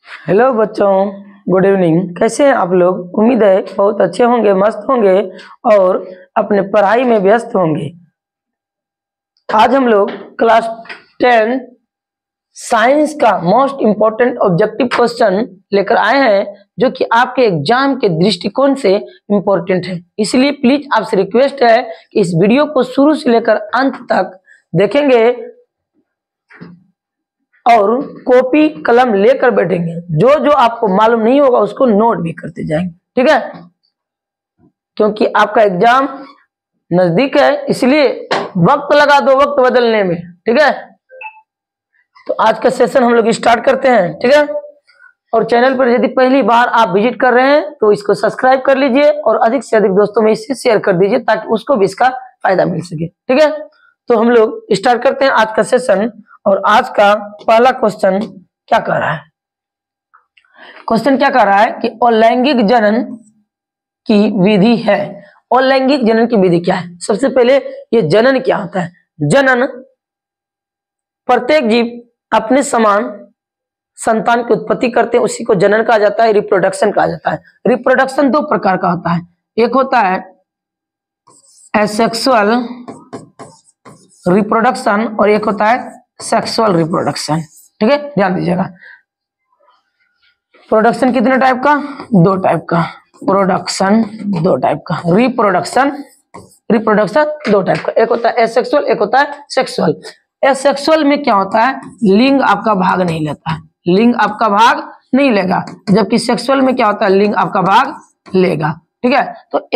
Hello बच्चों, good evening. कैसे हैं आप लोग? उम्मीद है बहुत अच्छे होंगे, मस्त होंगे और अपने पढ़ाई में व्यस्त होंगे। आज हम लोग क्लास 10 साइंस का मोस्ट इम्पोर्टेंट ऑब्जेक्टिव क्वेश्चन लेकर आए हैं, जो कि आपके एग्जाम के दृष्टिकोण से इम्पोर्टेंट है। इसलिए प्लीज आपसे रिक्वेस्ट है कि इस वीडियो को शुरू से लेकर अंत तक देखेंगे और कॉपी कलम लेकर बैठेंगे। जो जो आपको मालूम नहीं होगा उसको नोट भी करते जाएंगे, ठीक है? क्योंकि आपका एग्जाम नजदीक है, इसलिए वक्त लगा दो वक्त बदलने में, ठीक है? तो आज का सेशन हम लोग स्टार्ट करते हैं, ठीक है? और चैनल पर यदि पहली बार आप विजिट कर रहे हैं तो इसको सब्सक्राइब कर लीजिए और अधिक से अधिक दोस्तों में इसे शेयर कर दीजिए ताकि उसको भी इसका फायदा मिल सके, ठीक है? तो हम लोग स्टार्ट करते हैं आज का सेशन। और आज का पहला क्वेश्चन क्या कह रहा है? क्वेश्चन क्या कह रहा है कि अलैंगिक जनन की विधि है। अलैंगिक जनन की विधि क्या है? सबसे पहले ये जनन क्या होता है? जनन प्रत्येक जीव अपने समान संतान की उत्पत्ति करते हैं, उसी को जनन कहा जाता है, रिप्रोडक्शन कहा जाता है। रिप्रोडक्शन दो प्रकार का होता है, एक होता है एसेक्सुअल रिप्रोडक्शन और एक होता है सेक्सुअल रिप्रोडक्शन, ठीक है? ध्यान दीजिएगा। प्रोडक्शन कितने टाइप का? दो टाइप का। प्रोडक्शन दो टाइप का, रिप्रोडक्शन दो टाइप का। एक होता है एसेक्सुअल, एक होता है सेक्सुअल। एसेक्सुअल में क्या होता है? लिंग आपका भाग नहीं लेता है, लिंग आपका भाग नहीं लेगा। जबकि सेक्सुअल में क्या होता है? लिंग आपका भाग लेगा, ठीक है? तो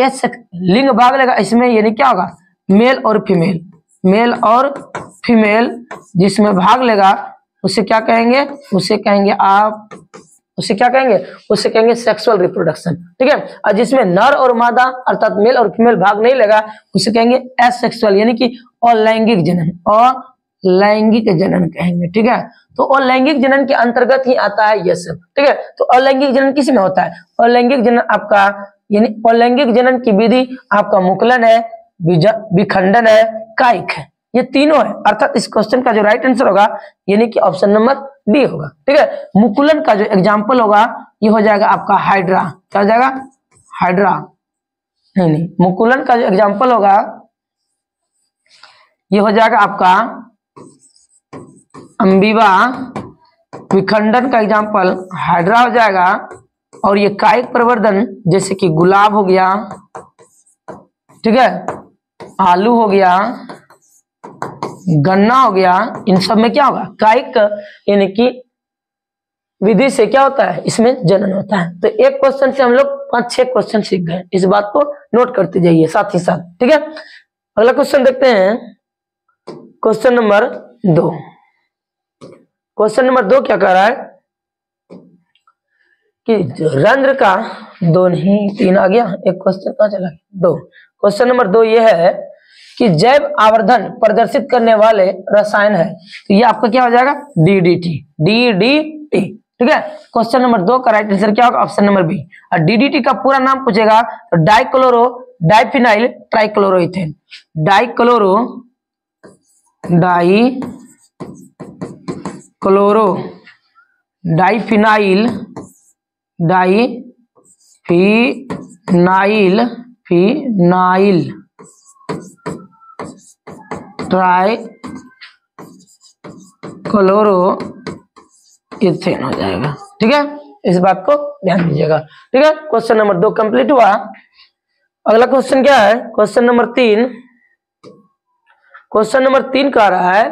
लिंग भाग लेगा, इसमें यानी क्या होगा? मेल और फीमेल, मेल और फीमेल जिसमें भाग लेगा उसे क्या कहेंगे? उसे क्या कहेंगे? उसे कहेंगे सेक्सुअल रिप्रोडक्शन, ठीक है? और जिसमें नर और मादा अर्थात मेल और फीमेल भाग नहीं लेगा उसे कहेंगे एसेक्सुअल, यानी कि अलैंगिक जनन, अलैंगिक जनन कहेंगे, ठीक है? तो अलैंगिक जनन के अंतर्गत ही आता है यह सब, ठीक है? तो अलैंगिक जनन किस में होता है? अलैंगिक जनन आपका यानी अलैंगिक जनन की विधि आपका मुकुलन है, विखंडन है, कायिक है, ये तीनों है। अर्थात इस क्वेश्चन का जो राइट आंसर होगा यानी कि ऑप्शन नंबर डी होगा, ठीक है? मुकुलन का जो एग्जाम्पल होगा ये हो जाएगा आपका हाइड्रा। क्या हो जाएगा? हाइड्रा। नहीं, मुकुलन का जो एग्जाम्पल होगा ये हो जाएगा आपका अम्बीबा। विखंडन का एग्जाम्पल हाइड्रा हो जाएगा। और ये कायिक प्रवर्धन जैसे कि गुलाब हो गया, ठीक है, आलू हो गया, गन्ना हो गया, इन सब में क्या होगा? कायिक यानी कि विधि से क्या होता है? इसमें जनन होता है। तो एक क्वेश्चन से हम लोग 5-6 क्वेश्चन सीख गए, इस बात को नोट करते जाइए साथ ही साथ, ठीक है? अगला क्वेश्चन देखते हैं, क्वेश्चन नंबर 2। क्वेश्चन नंबर 2 क्या कह रहा है कि रंध्र का 2 नहीं 3 आ गया, एक क्वेश्चन कहाँ चला गया? 2। क्वेश्चन नंबर 2 ये है कि जैव आवर्धन प्रदर्शित करने वाले रसायन है। तो ये आपका क्या हो जाएगा? डीडीटी, डीडीटी, ठीक है? क्वेश्चन नंबर 2 का राइट आंसर क्या होगा? Option number B. और डीडीटी का पूरा नाम पूछेगा तो dichloro diphenyl trichloroethane, dichloro diphenyl trichloro ethane हो जाएगा, ठीक है? इस बात को ध्यान दीजिएगा, ठीक है? क्वेश्चन नंबर 2 कंप्लीट हुआ। अगला क्वेश्चन क्या है? Question number 3। क्वेश्चन नंबर 3 कह रहा है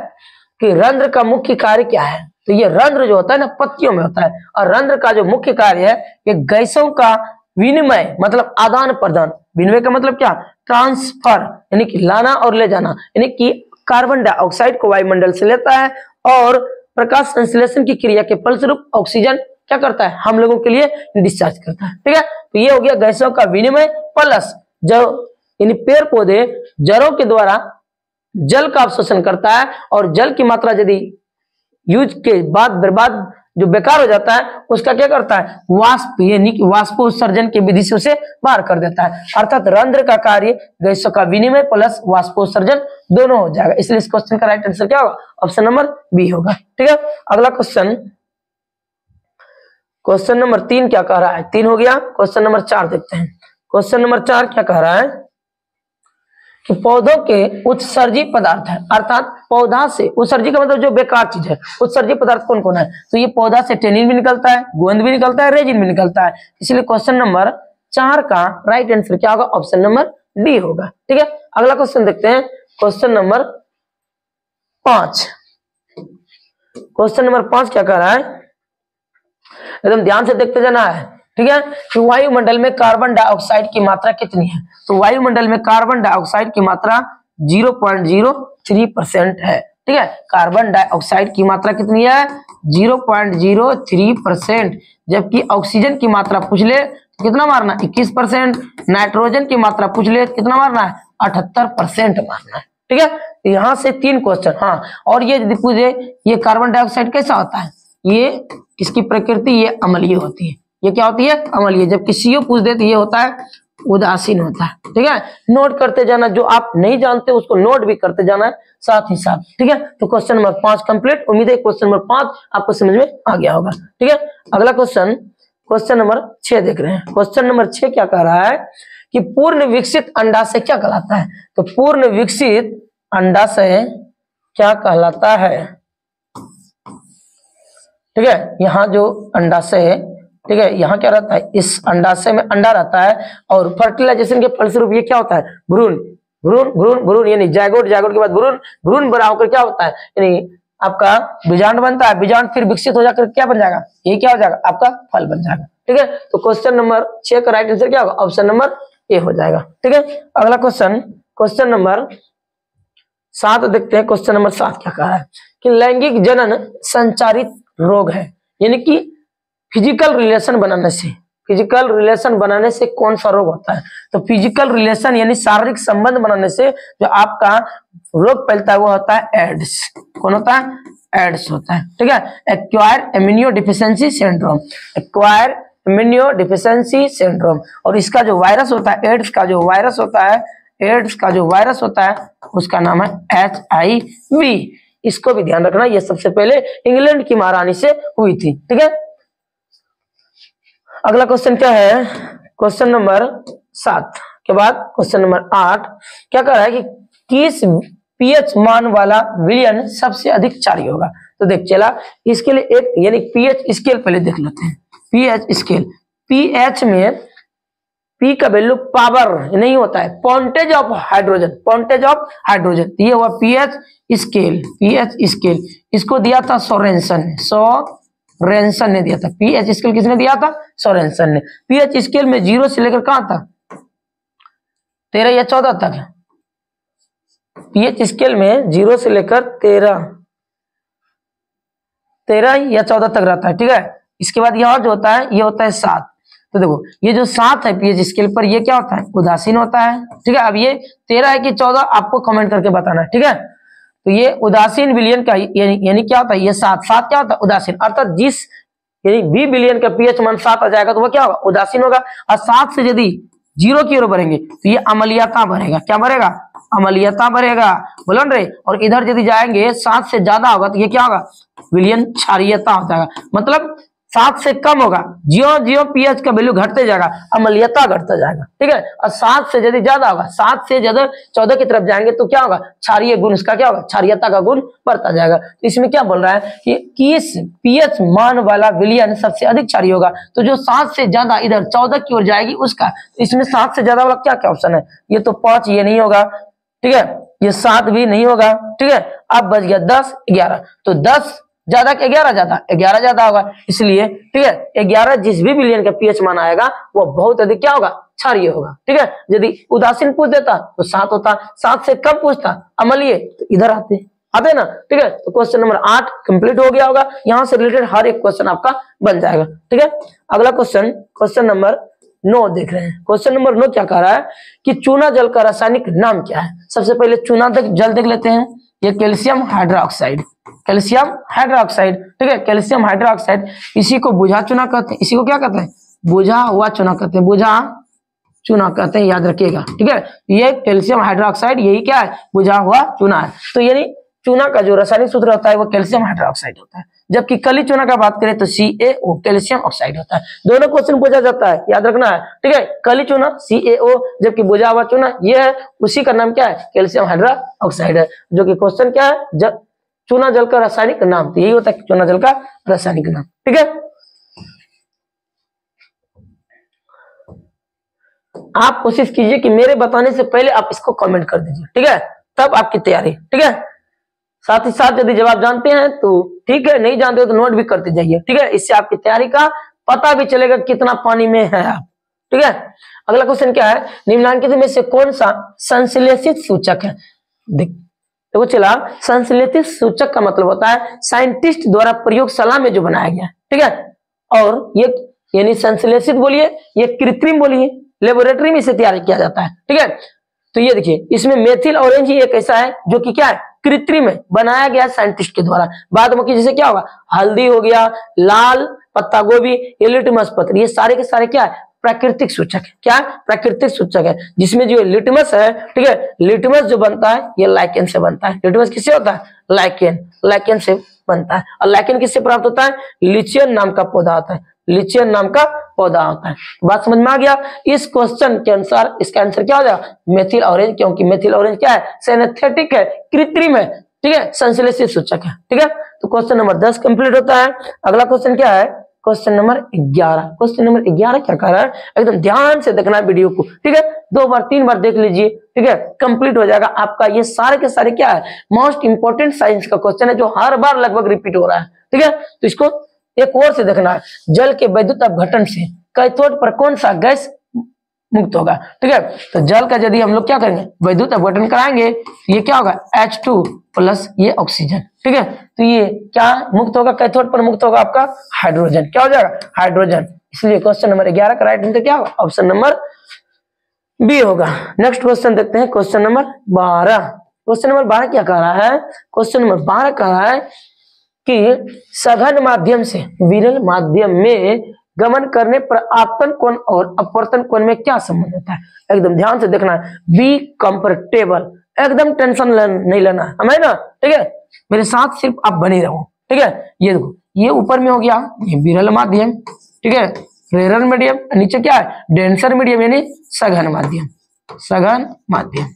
कि रंध्र का मुख्य कार्य क्या है? तो ये रंध्र जो होता है ना पत्तियों में होता है, और रंध्र का जो मुख्य कार्य है ये गैसों का विनिमय मतलब आदान प्रदान। विनिमय का मतलब क्या? ट्रांसफर, यानी कि लाना और ले जाना, यानी कि कार्बन डाइऑक्साइड को वायुमंडल से लेता है और प्रकाश संश्लेषण की क्रिया के फलस्वरूप ऑक्सीजन क्या करता है? हम लोगों के लिए डिस्चार्ज करता है, ठीक है? तो ये हो गया गैसों का विनिमय प्लस जो यानी पेड़ पौधे जड़ों के द्वारा जल का अवशोषण करता है, और जल की मात्रा यदि यूज के बाद बर्बाद जो बेकार हो जाता है उसका क्या करता है? वाष्प यानी कि वाष्पोत्सर्जन की विधि से उसे बाहर कर देता है। अर्थात रंध्र का कार्य गैसों का विनिमय प्लस वाष्पोत्सर्जन दोनों हो जाएगा। इसलिए इस क्वेश्चन का राइट आंसर क्या होगा? ऑप्शन नंबर बी होगा, ठीक है? अगला क्वेश्चन क्वेश्चन नंबर 3 क्या कह रहा है, 3 हो गया। क्वेश्चन नंबर 4 देखते हैं। क्वेश्चन नंबर 4 क्या कह रहा है कि पौधों के उत्सर्जी पदार्थ है, अर्थात पौधा से उत्सर्जी का मतलब जो बेकार चीज है, उत्सर्जी पदार्थ कौन कौन है, तो ये पौधा से टेनिन भी निकलता है, गोंद भी निकलता है, रेजिन भी निकलता है। इसलिए क्वेश्चन नंबर 4 का राइट आंसर क्या होगा, ऑप्शन नंबर डी होगा। ठीक है, अगला क्वेश्चन देखते हैं। क्वेश्चन नंबर 5, क्वेश्चन नंबर 5 क्या कह रहा है, एकदम ध्यान से देखते जाना है। ठीक है, कि वायुमंडल में कार्बन डाइऑक्साइड की मात्रा कितनी है, तो वायुमंडल में कार्बन डाइऑक्साइड की मात्रा 0.03% है। ठीक है, कार्बन डाइऑक्साइड की मात्रा कितनी है, 0.03%, जबकि ऑक्सीजन की मात्रा पूछ ले तो कितना मारना, 21%, नाइट्रोजन की मात्रा पूछ ले कितना मारना है, 78% मारना है। ठीक है, तो यहाँ से 3 क्वेश्चन। हाँ, और ये यदि पूछे ये कार्बन डाइऑक्साइड कैसा होता है, ये इसकी प्रकृति ये अम्लीय होती है, ये क्या होती है, अम्लीय। जबकि CO पूछ दे तो ये होता है उदासीन होता है। ठीक है, नोट करते जाना, जो आप नहीं जानते उसको नोट भी करते जाना है साथ ही साथ। ठीक है, तो क्वेश्चन नंबर 5 कंप्लीट। उम्मीद है क्वेश्चन नंबर 5 आपको समझ में आ गया होगा। ठीक है, अगला क्वेश्चन, क्वेश्चन नंबर 6 देख रहे हैं। क्वेश्चन नंबर 6 क्या कह रहा है कि पूर्ण विकसित अंडाशय क्या कहलाता है, तो पूर्ण विकसित अंडाशय क्या कहलाता है। ठीक है, यहाँ जो अंडाशय है, ठीक है, यहाँ क्या रहता है, इस अंडाशय में अंडा रहता है और फर्टिलाइजेशन के फलस्वरूप ये क्या होता है, भ्रूण भ्रूण भ्रूण भ्रूण यानी जायगोट, जायगोट के बाद भ्रूण, भ्रूण बड़ा होकर क्या होता है, यानी आपका बीजांड बनता है, बीजांड फिर विकसित हो जाकर क्या बन जाएगा, ये क्या हो जाएगा, आपका फल बन जाएगा। ठीक है, तो क्वेश्चन नंबर 6 का राइट आंसर क्या होगा, ऑप्शन नंबर ए हो जाएगा। ठीक है, अगला क्वेश्चन, क्वेश्चन नंबर 7 देखते हैं। क्वेश्चन नंबर 7 क्या कहा है कि लैंगिक जनन संचारित रोग है, यानी कि फिजिकल रिलेशन बनाने से, फिजिकल रिलेशन बनाने से कौन सा रोग होता है, तो फिजिकल रिलेशन यानी शारीरिक संबंध बनाने से जो आपका रोग फैलता है वो होता है एड्स। कौन होता है, एड्स होता है। ठीक है, acquired immuno deficiency syndrome, acquired immuno deficiency syndrome. और इसका जो वायरस होता है, एड्स का जो वायरस होता है, एड्स का जो वायरस होता है उसका नाम है HIV। इसको भी ध्यान रखना, ये सबसे पहले इंग्लैंड की महारानी से हुई थी। ठीक है, अगला क्वेश्चन क्या है, क्वेश्चन नंबर 7 के बाद क्वेश्चन नंबर 8 क्या कह रहा है कि किस pH मान वाला विलयन सबसे अधिक क्षारीय होगा, तो देख चला इसके लिए एक यानी pH स्केल पहले देख लेते हैं। pH स्केल, pH में P का वैल्यू पावर नहीं होता है, पॉन्टेज ऑफ हाइड्रोजन, पॉन्टेज ऑफ हाइड्रोजन, ये हुआ pH स्केल। pH स्केल इसको दिया था सोरेंसन ने, सोरेंसन ने दिया था। pH स्केल किसने दिया था, सोरेंसन ने। pH स्केल में 0 से लेकर कहां था, 13 या 14 तक है। pH स्केल में 0 से लेकर 13 या 14 तक रहता है। ठीक है, इसके बाद यह जो होता है ये होता है 7। तो देखो ये जो 7 है pH स्केल पर, ये क्या होता है, उदासीन होता है। ठीक है, अब ये 13 है कि 14 आपको कमेंट करके बताना है। ठीक है, तो ये उदासीन विलयन का यानी क्या होता है, ये 7 क्या होता है, उदासीन। अर्थात जिस यानी बी विलयन का pH मान 7 आ जाएगा तो वो क्या होगा, उदासीन होगा। और 7 से यदि 0 की ओर बढ़ेंगे तो ये अम्लीयता बढ़ेगा। क्या बढ़ेगा, अम्लीयता बढ़ेगा, बोलो रे। और इधर यदि जाएंगे 7 से ज्यादा होगा तो ये क्या होगा, विलयन क्षारीयता हो जाएगा। मतलब 7 से कम होगा, ज्यो ज्यो pH का वैल्यू घटते जाएगा, अम्लीयता घटता जाएगा। ठीक है, और 7 से यदि ज्यादा होगा, 7 से ज्यादा 14 की तरफ जाएंगे तो क्या होगा, क्षारीय गुण उसका क्या होगा, क्षारीयता का गुण बढ़ता जाएगा। तो इसमें क्या बोल रहा है कि किस pH मान वाला विलयन सबसे अधिक क्षारीय होगा, तो जो 7 से ज्यादा इधर 14 की ओर जाएगी उसका। तो इसमें 7 से ज्यादा वाला क्या क्या ऑप्शन है, ये तो 5 ये नहीं होगा। ठीक है, ये 7 भी नहीं होगा। ठीक है, अब बच गया 10 11, तो 10 ज्यादा कि 11 ज्यादा, 11 ज्यादा होगा। इसलिए ठीक है 11 जिस भी विलयन का pH मान आएगा वो बहुत अधिक क्या होगा, क्षारीय होगा। ठीक है, यदि उदासीन पूछ देता तो 7 होता, 7 से कम पूछता अम्लीय तो इधर आते ना। ठीक है, तो क्वेश्चन नंबर 8 कंप्लीट हो गया होगा। यहाँ से रिलेटेड हर एक क्वेश्चन आपका बन जाएगा। ठीक है, अगला क्वेश्चन, क्वेश्चन नंबर 9 देख रहे हैं। क्वेश्चन नंबर 9 क्या कह रहा है कि चूना जल का रासायनिक नाम क्या है। सबसे पहले चूना जल देख लेते हैं, ये कैल्शियम हाइड्रोक्साइड, कैल्शियम हाइड्रोक्साइड। ठीक है, कैल्शियम हाइड्रोक्साइड, इसी को बुझा चूना कहते हैं। इसी को क्या कहते हैं, बुझा हुआ चूना कहते हैं, बुझा चूना कहते हैं, याद रखिएगा। ठीक है, ये कैल्शियम हाइड्रोक्साइड यही क्या है, बुझा हुआ चूना है। तो यानी चूना का जो रासायनिक सूत्र होता है वो कैल्शियम हाइड्रोक्साइड होता है। जबकि कली चूना का बात करें तो CaO कैल्शियम ऑक्साइड होता है। दोनों क्वेश्चन पूछा जाता है, याद रखना है, ठीक है। कली चूना CaO, जबकि बुझा हुआ चूना ये है, उसी का नाम क्या है, कैल्शियम हाइड्रोक्साइड है। जो कि क्वेश्चन क्या है, चूना जल का रासायनिक नाम, तो यही होता है चूना जल का रासायनिक नाम, ठीक है। आप कोशिश कीजिए कि मेरे बताने से पहले आप इसको कमेंट कर दीजिए, ठीक है, तब आपकी तैयारी, ठीक है। साथ ही साथ यदि जवाब जानते हैं तो ठीक है, नहीं जानते हो तो नोट भी करते जाइए, ठीक है। इससे आपकी तैयारी का पता भी चलेगा कितना पानी में है आप, ठीक है। अगला क्वेश्चन क्या है, निम्नलिखित में से कौन सा संश्लेषित सूचक है। देखो चला, संश्लेषित सूचक का मतलब होता है साइंटिस्ट द्वारा प्रयोगशाला में जो बनाया गया, ठीक है। और ये यानी संश्लेषित बोलिए, ये कृत्रिम बोलिए, लेबोरेटरी में इसे तैयार किया जाता है, ठीक है। तो ये देखिए, इसमें मेथिल ऑरेंज ही एक ऐसा है जो कि क्या है, कृत्रिम है, बनाया गया साइंटिस्ट के द्वारा। बाद में जैसे क्या होगा, हल्दी हो गया, लाल पत्ता गोभी, लिटमस पत्र, ये सारे के सारे क्या है, प्राकृतिक सूचक है। क्या प्राकृतिक सूचक है, जिसमें जो लिटमस है, ठीक है, लिटमस जो बनता है ये लाइकेन से बनता है। लिटमस किससे होता है, लाइकेन से बनता है। और लाइकेन किससे प्राप्त होता है, लिचियन नाम का पौधा होता है, लिचियन नाम का पौधा होता है। बात समझ में आ गया। इस क्वेश्चन के अनुसार इसका आंसर क्या हो जाएगा, मेथिल ऑरेंज, क्योंकि मेथिल ऑरेंज क्या है, सिंथेटिक है, कृत्रिम है, ठीक है, संश्लेषित सूचक है, ठीक है। तो क्वेश्चन नंबर 10 कंप्लीट होता है। अगला क्वेश्चन क्या है, क्वेश्चन नंबर 11। क्वेश्चन नंबर 11 क्या कर रहा है, एकदम ध्यान से देखना है वीडियो को, ठीक है, 2 बार 3 बार देख लीजिए, ठीक है, कंप्लीट हो जाएगा आपका। ये सारे के सारे क्या है, मोस्ट इंपोर्टेंट साइंस का क्वेश्चन है, जो हर बार लगभग रिपीट हो रहा है, ठीक है। तो इसको एक और से देखना है, जल के वैद्युत अपघटन से कैथोड पर कौन सा गैस मुक्त होगा, ठीक है। तो जल का यदि हम लोग क्या करेंगे, वैद्युत अपघटन कराएंगे, ये क्या होगा, H2 प्लस ये ऑक्सीजन, ठीक है। तो ये क्या मुक्त होगा, कैथोड पर मुक्त होगा आपका हाइड्रोजन, क्या हो जाएगा, हाइड्रोजन। इसलिए क्वेश्चन नंबर 11 का राइट आंसर क्या होगा, ऑप्शन नंबर बी होगा। नेक्स्ट क्वेश्चन देखते हैं, क्वेश्चन नंबर 12। क्वेश्चन नंबर 12 क्या कह रहा है, क्वेश्चन नंबर 12 कह रहा है कि सघन माध्यम से विरल माध्यम में गमन करने पर आपतन कोण और अपवर्तन कोण में क्या संबंध होता है, एकदम ध्यान से देखना है। बी कंफर्टेबल, एकदम टेंशन नहीं लेना है हमें ना, ठीक है, मेरे साथ सिर्फ आप बने रहो, ठीक है। ये देखो, ये ऊपर में हो गया ये विरल माध्यम, ठीक है, रेरर मीडियम, नीचे क्या है, डेंसर मीडियम यानी सघन माध्यम, सघन माध्यम।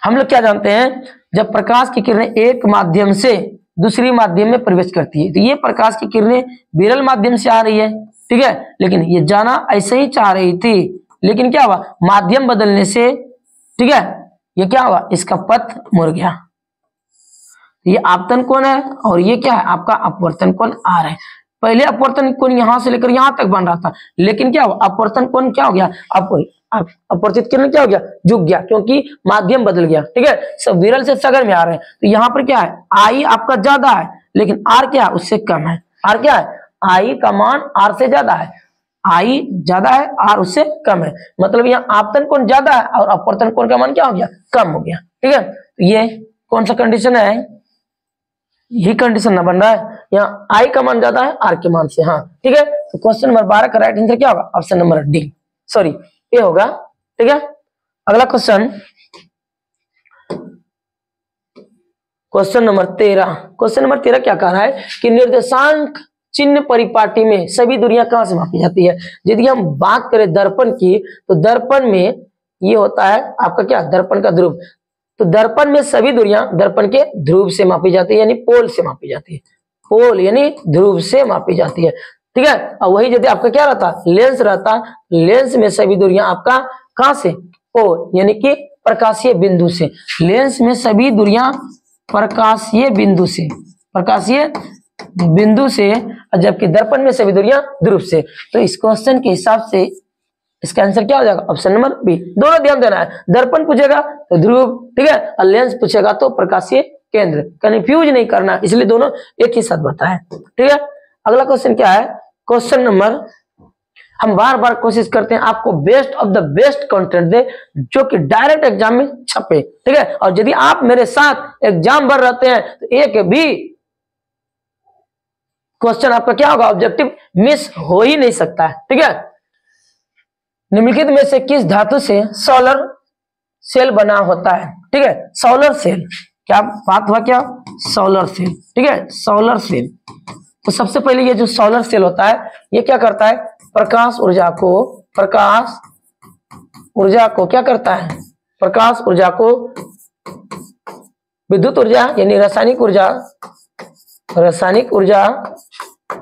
हम लोग क्या जानते हैं, जब प्रकाश की किरणें एक माध्यम से दूसरी माध्यम में प्रवेश करती है, तो ये प्रकाश की किरणें विरल माध्यम से आ रही है, ठीक है, लेकिन ये जाना ऐसे ही चाह रही थी, लेकिन क्या हुआ, माध्यम बदलने से, ठीक है, ये क्या हुआ, इसका पथ मुड़ गया। ये आपतन कोण है और ये क्या है, आपका अपवर्तन कोण आ रहा है। पहले अपवर्तन कोण यहां से लेकर यहां तक बन रहा था, लेकिन क्या हुआ, अपवर्तन कोण क्या हो गया, अपवर्तित किरण क्या हो गया, झुक गया, क्योंकि माध्यम बदल गया, ठीक है। सब विरल से सघन में आ रहे हैं, तो यहाँ पर क्या है, आई आपका ज्यादा है, लेकिन आर क्या है, उससे कम है। आर क्या है, आई का मान आर से ज्यादा है, आई ज्यादा है, आर उससे कम है, मतलब यहाँ आपतन कोण ज्यादा है और अपवर्तन कोण का मान क्या हो गया, कम हो गया, ठीक है। तो ये कौन सा कंडीशन है, यही कंडीशन ना बन रहा है, यहाँ आई का मान ज्यादा है आर के मान से, हाँ, ठीक है। तो क्वेश्चन नंबर 12 का राइट आंसर क्या होगा, ऑप्शन नंबर डी, सॉरी ये होगा, ठीक है। अगला question, question number 13। Question number 13 क्या कह रहा है कि निर्देशांक चिन्ह परिपाटी में सभी दूरियां कहां से मापी जाती है। यदि हम बात करें दर्पण की, तो दर्पण में ये होता है आपका क्या, दर्पण का ध्रुव, तो दर्पण में सभी दूरियां दर्पण के ध्रुव से मापी जाती है, यानी पोल से मापी जाती है, पोल यानी ध्रुव से मापी जाती है, ठीक है। और वही यदि आपका क्या रहता, लेंस रहता, लेंस में सभी दूरियां आपका कहां से, पोल यानी कि प्रकाशीय बिंदु से, लेंस में सभी दूरियां प्रकाशीय बिंदु से, प्रकाशीय बिंदु से, जबकि दर्पण में सभी दूरियां ध्रुव से। तो इस क्वेश्चन के हिसाब से इसका आंसर क्या हो जाएगा, ऑप्शन नंबर बी। दोनों ध्यान देना है, दर्पण पूछेगा तो ध्रुव, ठीक है, और लेंस पूछेगा तो प्रकाशीय केंद्र, कंफ्यूज नहीं करना, इसलिए दोनों एक ही साथ बताए, ठीक है। अगला क्वेश्चन क्या है, क्वेश्चन नंबर, हम बार बार कोशिश करते हैं आपको best of the best content दे जो कि डायरेक्ट एग्जाम में छपे, ठीक है। और यदि आप मेरे साथ एग्जाम भर रहते हैं तो एक भी क्वेश्चन आपका क्या होगा, ऑब्जेक्टिव मिस हो ही नहीं सकता है, ठीक है। निम्नलिखित में से किस धातु से सोलर सेल बना होता है, ठीक है, सोलर सेल, क्या बात हुआ, क्या सोलर सेल, ठीक है, सोलर सेल। तो सबसे पहले ये जो सोलर सेल होता है ये क्या करता है, प्रकाश ऊर्जा को क्या करता है, प्रकाश ऊर्जा को विद्युत ऊर्जा यानी रासायनिक ऊर्जा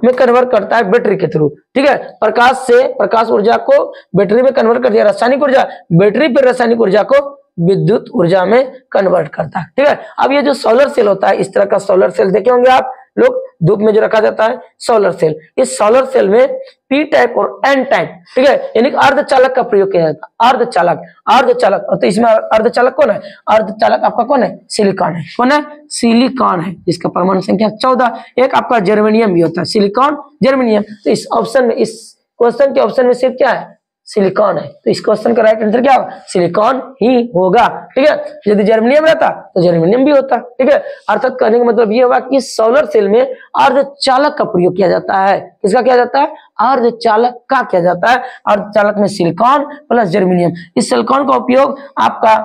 में कन्वर्ट करता है बैटरी के थ्रू, ठीक है। प्रकाश ऊर्जा को बैटरी में कन्वर्ट कर दिया, रासायनिक ऊर्जा, बैटरी पर रासायनिक ऊर्जा को विद्युत ऊर्जा में कन्वर्ट करता है, ठीक है। अब ये जो सोलर सेल होता है, इस तरह का सोलर सेल देखे होंगे आप लोग, धूप में जो रखा जाता है सोलर सेल। इस सोलर सेल में पी टाइप और एन टाइप, ठीक है, यानी अर्धचालक का प्रयोग किया जाता है। अर्धचालक तो इसमें अर्धचालक कौन है, अर्धचालक आपका कौन है, सिलिकॉन है। कौन है, सिलिकॉन है, जिसका परमाणु संख्या 14। एक आपका जर्मेनियम भी होता है, सिलिकॉन जर्मेनियम। तो इस ऑप्शन में, इस क्वेश्चन के ऑप्शन में सिर्फ क्या है, सिलिकॉन है। तो इस क्वेश्चन का राइट आंसर क्या होगा, सिलिकॉन ही होगा, ठीक है। यदि जर्मेनियम रहता तो जर्मेनियम भी होता, ठीक है। अर्थात कहने का मतलब ये होगा कि सोलर सेल में अर्धचालक का प्रयोग किया जाता है। किसका किया जाता है, अर्धचालक का किया जाता है। अर्धचालक में सिलिकॉन प्लस जर्मेनियम। इस सिलिकॉन का उपयोग आपका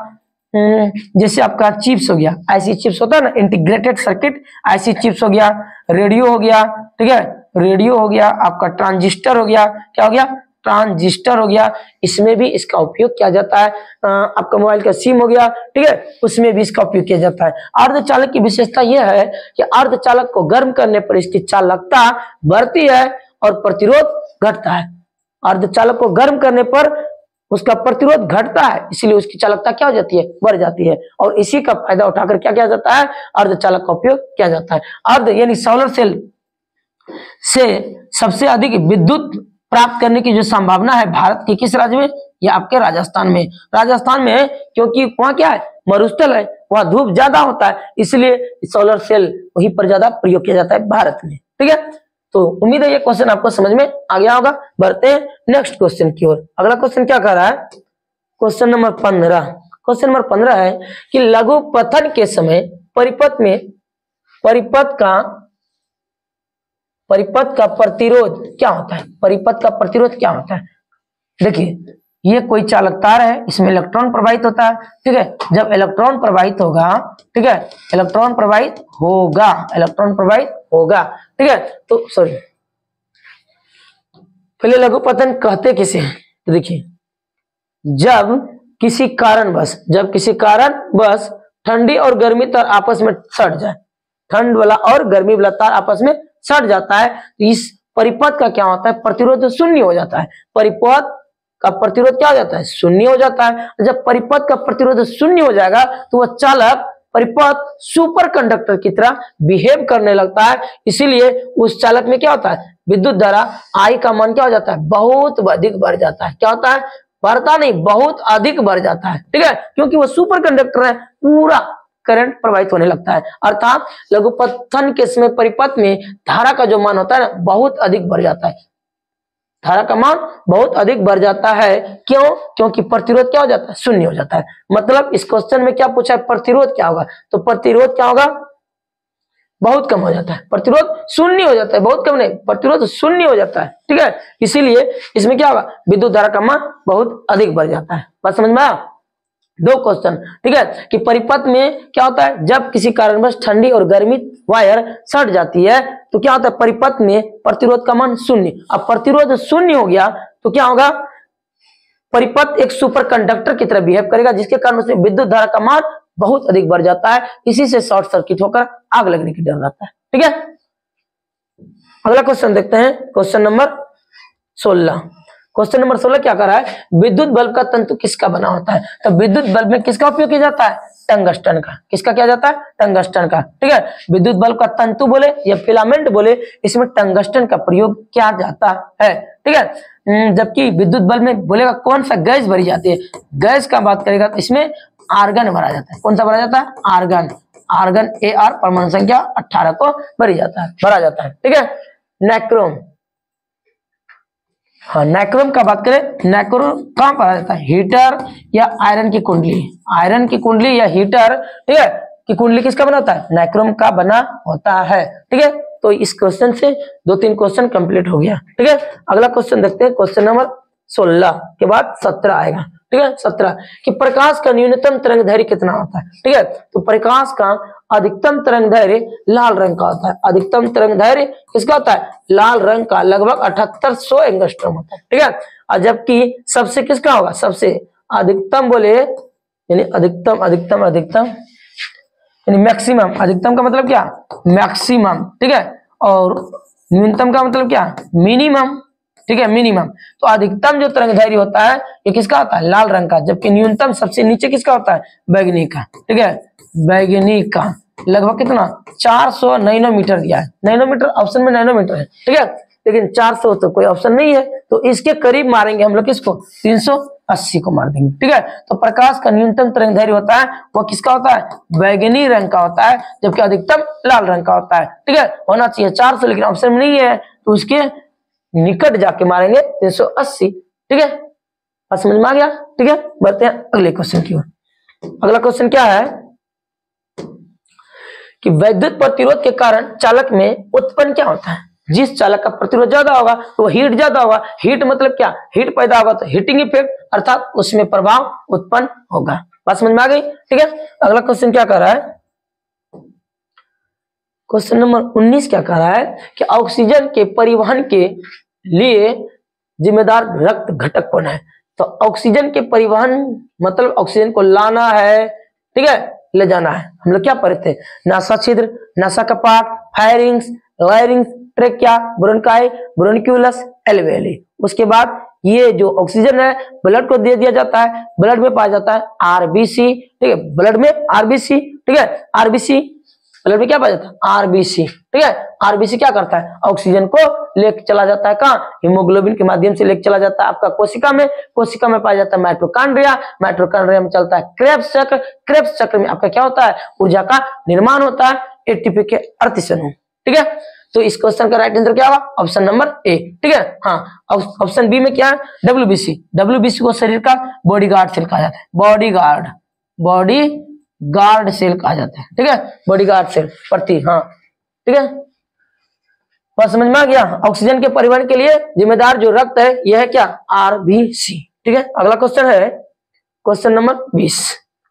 जैसे आपका चिप्स हो गया, ऐसी चिप्स होता है ना, इंटीग्रेटेड सर्किट, ऐसी चिप्स हो गया, रेडियो हो गया, ठीक है, रेडियो हो गया, आपका ट्रांजिस्टर हो गया, क्या हो गया, ट्रांजिस्टर हो गया, इसमें भी इसका उपयोग किया जाता है। आपका मोबाइल का सिम हो गया, ठीक है, उसमें भी इसका उपयोग किया जाता है। अर्धचालक की विशेषता यह है कि अर्धचालक को गर्म करने पर इसकी चालकता बढ़ती है और प्रतिरोध घटता है। अर्धचालक को गर्म करने पर उसका प्रतिरोध घटता है, इसलिए उसकी चालकता क्या हो जाती है, बढ़ जाती है। और इसी का फायदा उठाकर क्या किया जाता है, अर्धचालक का उपयोग किया जाता है। अर्ध यानी सोलर सेल से सबसे अधिक विद्युत प्राप्त करने की जो संभावना है भारत के किस राज्य में, या आपके राजस्थान में। राजस्थान में है क्योंकि वहां क्या है, मरुस्थल है, वहां धूप ज्यादा होता है, इसलिए सोलर सेल वहीं पर ज्यादा प्रयोग किया जाता है भारत में, ठीक है। तो उम्मीद है ये क्वेश्चन आपको समझ में आ गया होगा। बढ़ते हैं नेक्स्ट क्वेश्चन की ओर। अगला क्वेश्चन क्या कर रहा है, क्वेश्चन नंबर 15। क्वेश्चन नंबर 15 है कि लघु पतन के समय परिपथ का प्रतिरोध क्या होता है, परिपथ का प्रतिरोध क्या होता है। देखिए ये कोई चालक तार है, इसमें इलेक्ट्रॉन प्रवाहित होता है, ठीक है। जब इलेक्ट्रॉन प्रवाहित होगा, ठीक है, इलेक्ट्रॉन प्रवाहित होगा, ठीक है। तो सॉरी, पहले लघु पतन कहते किसे हैं, तो देखिए जब किसी कारणवश ठंडी और गर्मी तार आपस में सट जाए, ठंड वाला और गर्मी वाला तार आपस में सट जाता है, तो इस परिपथ का क्या होता है, प्रतिरोध शून्य हो जाता है। परिपथ का प्रतिरोध क्या हो जाता है, शून्य हो जाता है। जब परिपथ का प्रतिरोध शून्य हो जाएगा तो वह चालक परिपथ सुपर कंडक्टर की तरह बिहेव करने लगता है, इसीलिए उस चालक में क्या होता है, विद्युत धारा I का मान क्या हो जाता है, बहुत अधिक बढ़ जाता है। क्या होता है, बढ़ता नहीं, बहुत अधिक बढ़ जाता है, ठीक है, क्योंकि वो सुपर कंडक्टर है, पूरा करंट प्रवाहित होने लगता है। अर्थात लघु पतन के समय परिपथ में धारा का जो मान होता है ना, बहुत अधिक बढ़ जाता है, धारा का मान बहुत अधिक बढ़ जाता है। क्यों, क्योंकि प्रतिरोध क्या हो जाता है, शून्य हो जाता है। मतलब इस क्वेश्चन में क्या पूछा है, प्रतिरोध क्या होगा, तो प्रतिरोध क्या होगा, बहुत कम हो जाता है, प्रतिरोध शून्य हो जाता है, बहुत कम नहीं, प्रतिरोध शून्य हो जाता है, ठीक है। इसीलिए इसमें क्या होगा, विद्युत धारा का मान बहुत अधिक बढ़ जाता है। बात समझ में आया। दो क्वेश्चन, ठीक है, कि परिपथ में क्या होता है, जब किसी कारणवश ठंडी और गर्मी वायर सट जाती है तो क्या होता है, परिपथ में प्रतिरोध का मान शून्य। अब प्रतिरोध शून्य हो गया तो क्या होगा, परिपथ एक सुपर कंडक्टर की तरह बिहेव करेगा, जिसके कारण उसमें विद्युत धारा का मान बहुत अधिक बढ़ जाता है, इसी से शॉर्ट सर्किट होकर आग लगने की डर रहता है, ठीक है। अगला क्वेश्चन देखते हैं, क्वेश्चन नंबर 16। क्वेश्चन नंबर 16 क्या कर रहा है, विद्युत बल्ब का तंतु किसका बना होता है। तो विद्युत बल्ब में किसका उपयोग किया जाता है, टंगस्टन का। किसका किया जाता है, टंगस्टन का, ठीक है। विद्युत बल्ब का तंतु बोले या फिलामेंट बोले, इसमें टंगस्टन का प्रयोग किया जाता है, ठीक है। जबकि विद्युत बल्ब में बोलेगा कौन सा गैस भरी जाती है, गैस का बात करेगा तो इसमें आर्गन भरा जाता है। कौन सा भरा जाता है, आर्गन। आर्गन Ar परमाणु संख्या 18 को भरा जाता है, ठीक है। नाइक्रोम, हाँ नाइक्रोम का बात करें, नाइक्रोम कहां पर आ जाता है, हीटर या आयरन की कुंडली या हीटर, ठीक है, की कुंडली किसका बना होता है, नाइक्रोम का बना होता है, ठीक है। तो इस क्वेश्चन से 2-3 क्वेश्चन कंप्लीट हो गया, ठीक है। अगला क्वेश्चन देखते हैं, क्वेश्चन नंबर 16 के बाद 17 आएगा, ठीक है। 17 कि प्रकाश का न्यूनतम तरंग दैर्घ्य कितना होता है, ठीक है। तो प्रकाश का अधिकतम तरंग दैर्घ्य लाल रंग का होता है। अधिकतम तरंग दैर्घ्य किसका होता है? लाल रंग का, लगभग 7800 एंगस्ट्रॉम होता है, ठीक है। और जबकि सबसे किसका होगा? सबसे अधिकतम बोले यानी अधिकतम अधिकतम अधिकतम यानी मैक्सिमम। अधिकतम का मतलब क्या? मैक्सिमम, ठीक है। और न्यूनतम का मतलब क्या? मिनिमम, ठीक है, मिनिमम। तो अधिकतम जो तरंग दैर्घ्य होता है ये किसका होता है? लाल रंग का। जबकि न्यूनतम सबसे नीचे किसका होता है? बैगनी का, ठीक है, बैगनी का। लगभग कितना? 400 नैनोमीटर दिया है। नैनोमीटर ऑप्शन में नैनोमीटर है, ठीक है, लेकिन 400 तो कोई ऑप्शन नहीं है, तो इसके करीब मारेंगे हम लोग किसको? 380 को मार देंगे, ठीक है। तो प्रकाश का न्यूनतम तरंग दैर्घ्य होता है वो किसका होता है? बैगनी रंग का होता है, जबकि अधिकतम लाल रंग का होता है, ठीक है। होना चाहिए 400, लेकिन ऑप्शन में नहीं है, तो उसके निकट जाके मारेंगे 380, ठीक है। बात समझ में आ गया, ठीक है। बढ़ते हैं अगले क्वेश्चन की ओर। अगला क्वेश्चन क्या है कि विद्युत प्रतिरोध के कारण चालक में उत्पन्न क्या होता है? जिस चालक का प्रतिरोध ज्यादा होगा तो वो हीट ज्यादा होगा। हीट मतलब क्या? हीट पैदा होगा तो हीटिंग इफेक्ट, अर्थात उसमें प्रभाव उत्पन्न होगा। बात समझ में आ गई, ठीक है। अगला क्वेश्चन क्या कर रहा है? क्वेश्चन नंबर 19 क्या कह रहा है कि ऑक्सीजन के परिवहन के लिए जिम्मेदार रक्त घटक कौन है? तो ऑक्सीजन के परिवहन मतलब ऑक्सीजन को लाना है, ठीक है, ले जाना है। हम लोग क्या पढ़े थे? नासा छिद्र, नासा कपाट, pharynx, larynx, trachea, bronchi, bronchioles, alveoli. उसके बाद ये जो ऑक्सीजन है ब्लड को दे दिया जाता है, ब्लड में पाया जाता है आरबीसी, ठीक है, ब्लड में आरबीसी, ठीक है, आरबीसी ब्लड में क्या पाया जाता है? आरबीसी, ठीक है। आरबीसी क्या करता है? ऑक्सीजन को लेकर चला जाता है कहाँ? हीमोग्लोबिन के माध्यम से लेकर चला जाता है आपका कोशिका में। कोशिका में पाया जाता है माइटोकॉन्ड्रिया, माइटोकॉन्ड्रिया में चलता है क्रेब्स चक्र, क्रेब्स चक्र में आपका क्या होता है? ऊर्जा का निर्माण होता है एटीपी के 38 अणु, ठीक है। तो इस क्वेश्चन का राइट आंसर क्या होगा? ऑप्शन नंबर ए, ठीक है। हाँ, ऑप्शन बी में क्या है? डब्ल्यूबीसी। डब्ल्यूबीसी को शरीर का बॉडीगार्ड सेल कहा जाता है। बॉडीगार्ड, बॉडी गार्ड सेल कहा जाता है, ठीक है, बॉडीगार्ड सेल प्रति, हाँ, ठीक है। बात समझ में आ गया? ऑक्सीजन के परिवहन के लिए जिम्मेदार जो रक्त है यह है क्या? आरबीसी, ठीक है। अगला क्वेश्चन है क्वेश्चन नंबर 20।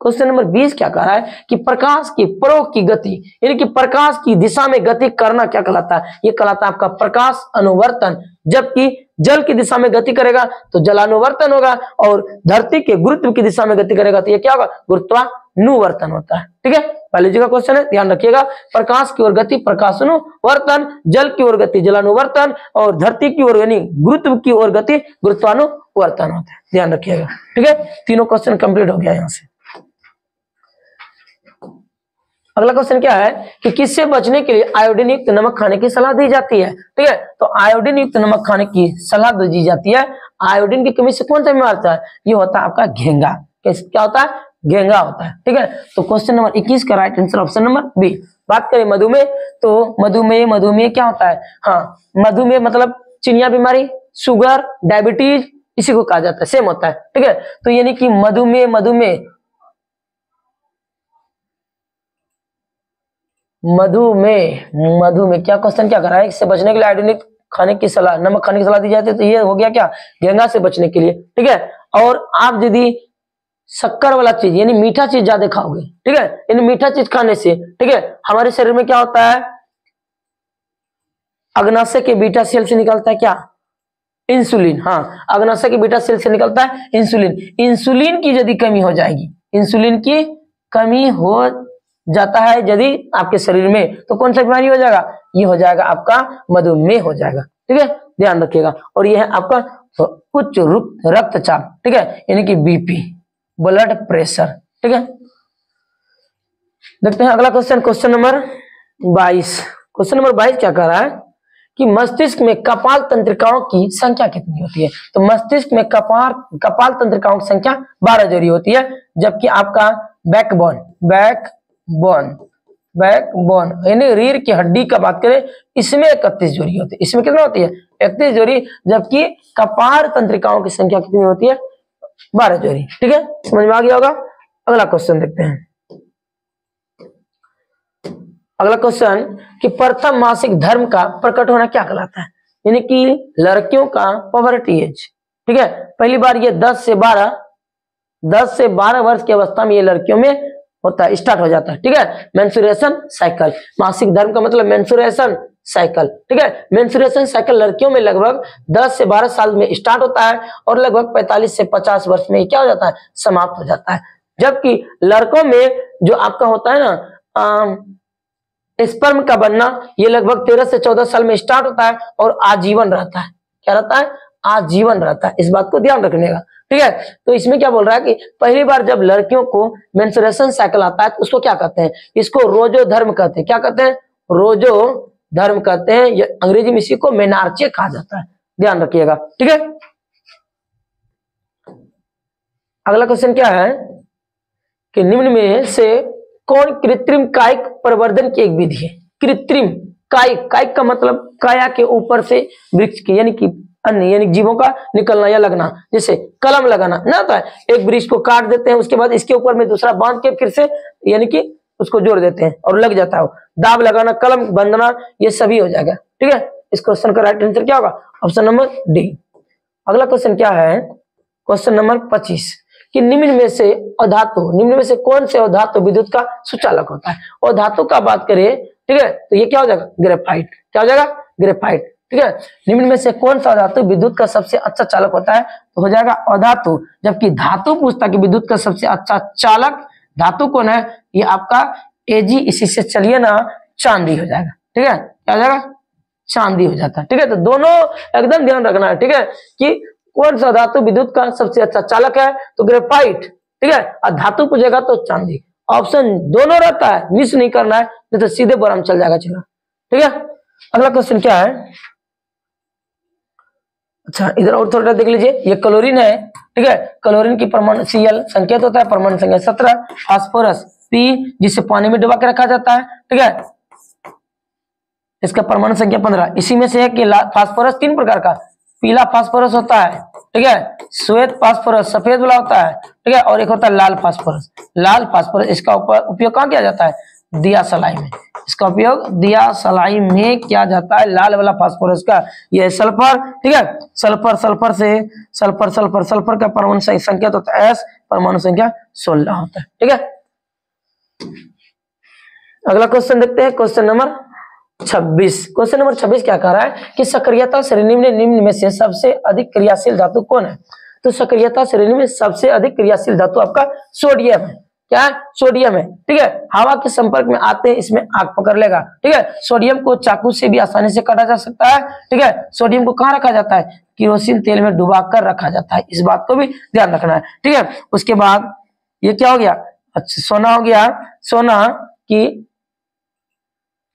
क्वेश्चन नंबर 20 क्या कह रहा है कि प्रकाश की प्रयोग की गति यानी कि प्रकाश की दिशा में गति करना क्या कहलाता है? ये कहलाता है आपका प्रकाश अनुवर्तन। जबकि जल की दिशा में गति करेगा तो जलानुवर्तन होगा, और धरती के गुरुत्व की दिशा में गति करेगा तो ये क्या होगा? गुरुत्वानुवर्तन होता है, ठीक है। बायोलॉजी का क्वेश्चन है, ध्यान रखिएगा। प्रकाश की ओर गति प्रकाशानुवर्तन, जल की ओर गति जलानुवर्तन, और धरती की ओर यानी गुरुत्व की ओर गति गुरुत्वानुवर्तन होता है, ध्यान रखिएगा, ठीक है। तीनों क्वेश्चन कंप्लीट हो गया यहाँ से। अगला क्वेश्चन क्या है कि किससे बचने के लिए आयोडीन युक्त नमक खाने की सलाह दी जाती है? ठीक है, तो आयोडीन युक्त नमक खाने की सलाह दी जाती है। आयोडीन की कमी से कौन सा बीमार होता है? ये होता है आपका घेंगा। क्या होता है? घेंगा होता है, ठीक है। तो क्वेश्चन नंबर 21 का right answer option number B. बात करें मधुमेह, तो मधुमेह क्या होता है? हाँ, मधुमेह मतलब चिनिया बीमारी, शुगर, डायबिटीज, इसी को कहा जाता है, सेम होता है, ठीक है। तो यानी कि मधुमेह क्या क्वेश्चन क्या कर रहा है? इससे बचने के लिए आयोडीन खाने की सलाह, नमक खाने की सलाह दी जाती है, तो ये हो गया क्या? घेंगा से बचने के लिए, ठीक है। और आप यदि शक्कर वाला चीज यानी मीठा चीज ज्यादा खाओगे, ठीक है, यानी मीठा चीज खाने से, ठीक है, हमारे शरीर में क्या होता है? अग्नाशय के बीटा सेल से निकलता है क्या? इंसुलिन। हाँ, अग्नाशय के बीटा सेल से निकलता है इंसुलिन। इंसुलिन की यदि कमी हो जाएगी, इंसुलिन की कमी हो जाता है यदि आपके शरीर में, तो कौन सा बीमारी हो जाएगा? ये हो जाएगा आपका मधुमेह हो जाएगा, ठीक है, ध्यान रखिएगा। और ये है आपका उच्च रक्तचाप, ठीक है, यानी कि बीपी, ब्लड प्रेशर, ठीक है। देखते हैं अगला question, question number 22। Question number 22 क्या कह रहा है कि मस्तिष्क में कपाल तंत्रिकाओं की संख्या कितनी होती है? तो मस्तिष्क में कपाल तंत्रिकाओं की संख्या 12 जोड़ी होती है, जबकि आपका बैकबोन यानी रीढ़ की हड्डी का बात करें, इसमें 31 जोड़ी होती है। इसमें कितना होती है? 31 जोड़ी, जबकि कपाल तंत्रिकाओं की संख्या कितनी होती है? 12 जोड़ी, ठीक है, समझ में आ गया होगा। अगला क्वेश्चन देखते हैं। अगला क्वेश्चन कि प्रथम मासिक धर्म का प्रकट होना क्या कहलाता है? यानी कि लड़कियों का पवर्टी एज, ठीक है, पहली बार ये 10 से 12 वर्ष की अवस्था में ये लड़कियों में होता है, स्टार्ट हो जाता है। ठीक है, मेंस्ट्रुएशन साइकिल, मासिक धर्म का मतलब मेंस्ट्रुएशन साइकिल। ठीक है, मेंस्ट्रुएशन साइकिल लड़कियों में लगभग 10 से 12 साल में स्टार्ट होता है और लगभग 45 से 50 वर्ष में क्या हो जाता है, समाप्त हो जाता है। जबकि लड़कों में जो आपका होता है ना स्पर्म का बनना, ये लगभग 13 से 14 साल में स्टार्ट होता है और आजीवन रहता है। क्या रहता है, आजीवन रहता है। इस बात को ध्यान रखने का। ठीक है, तो इसमें क्या बोल रहा है कि पहली बार जब लड़कियों को मेंस्ट्रुएशन साइकिल आता है तो उसको क्या कहते हैं, इसको रोजो धर्म कहते हैं। क्या कहते हैं, रोजो धर्म कहते हैं। ये अंग्रेजी में इसी को मेनार्चे कहा जाता है, ध्यान रखिएगा। ठीक है, अगला क्वेश्चन क्या है कि निम्न में से कौन कृत्रिम कायिक प्रवर्धन की एक विधि है। कृत्रिम कायिक, कायिक का मतलब काया के ऊपर से वृक्ष की यानी कि अन्य यानी जीवों का निकलना या लगना, जैसे कलम लगाना ना होता है, एक वृक्ष को काट देते हैं उसके बाद इसके ऊपर में दूसरा बांध के फिर से यानी कि उसको जोड़ देते हैं और लग जाता है। दाब लगाना, कलम बंधना, ये सभी हो जाएगा। ठीक है, इस क्वेश्चन का राइट आंसर क्या होगा, ऑप्शन नंबर डी। अगला क्वेश्चन क्या है, क्वेश्चन नंबर 25 कि निम्न में से अधातु, निम्न में से कौन से अधातु विद्युत का सुचालक होता है। और धातु का बात करें, ठीक है, तो ये क्या हो जाएगा, ग्रेफाइट। क्या हो जाएगा, ग्रेफाइट। ठीक है, निम्न में से कौन सा धातु विद्युत का सबसे अच्छा चालक होता है, तो हो जाएगा अधातु। जबकि धातु पूछता कि विद्युत का सबसे अच्छा चालक धातु कौन है, ये आपका एजी, इसी से चलिए ना चांदी हो जाएगा। ठीक है, क्या हो जाएगा, चांदी हो जाता है। ठीक है, तो दोनों एकदम ध्यान रखना है। ठीक है, कि कौन सा धातु विद्युत का सबसे अच्छा चालक है, तो ग्रेफाइट। ठीक है, और धातु पूछेगा तो चांदी। ऑप्शन दोनों रहता है, मिस नहीं करना है, नहीं तो सीधे बराम चल जाएगा। चलो ठीक है, अगला क्वेश्चन क्या है, अच्छा इधर और थोड़ा देख लीजिए, ये क्लोरीन है। ठीक है, क्लोरीन की परमाणु Cl संकेत होता है, परमाणु संख्या 17, फास्फोरस P जिसे पानी में डुबा के रखा जाता है। ठीक है, इसका परमाणु संख्या 15। इसी में से है कि फास्फोरस 3 प्रकार का, पीला फास्फोरस होता है, ठीक है, श्वेत फास्फोरस सफेद वाला होता है, ठीक है, और एक होता है लाल फास्फोरस। लाल फास्फोरस इसका उपयोग कहाँ किया जाता है, दिया सलाई में। इसका उपयोग दिया सलाई में किया जाता है, लाल वाला फास्फोरस का। ये सल्फर, ठीक है, सल्फर सल्फर से सल्फर सल्फर सल्फर का परमाणु संख्या होता है S, परमाणु संख्या 16 होता है। ठीक है, अगला क्वेश्चन देखते हैं, क्वेश्चन नंबर 26। क्वेश्चन नंबर 26 क्या कह रहा है कि सक्रियता श्रेणी में निम्न में से सबसे अधिक क्रियाशील धातु कौन है। तो सक्रियता श्रेणी में सबसे अधिक क्रियाशील धातु आपका सोडियम है। क्या है, सोडियम है। ठीक है, हवा के संपर्क में आते हैं इसमें आग पकड़ लेगा। ठीक है, सोडियम को चाकू से भी आसानी से काटा जा सकता है। ठीक है, सोडियम को कहाँ रखा जाता है, केरोसिन तेल में डुबाकर रखा जाता है, इस बात को भी ध्यान रखना है। ठीक है, उसके बाद ये क्या हो गया, अच्छा सोना हो गया। सोना की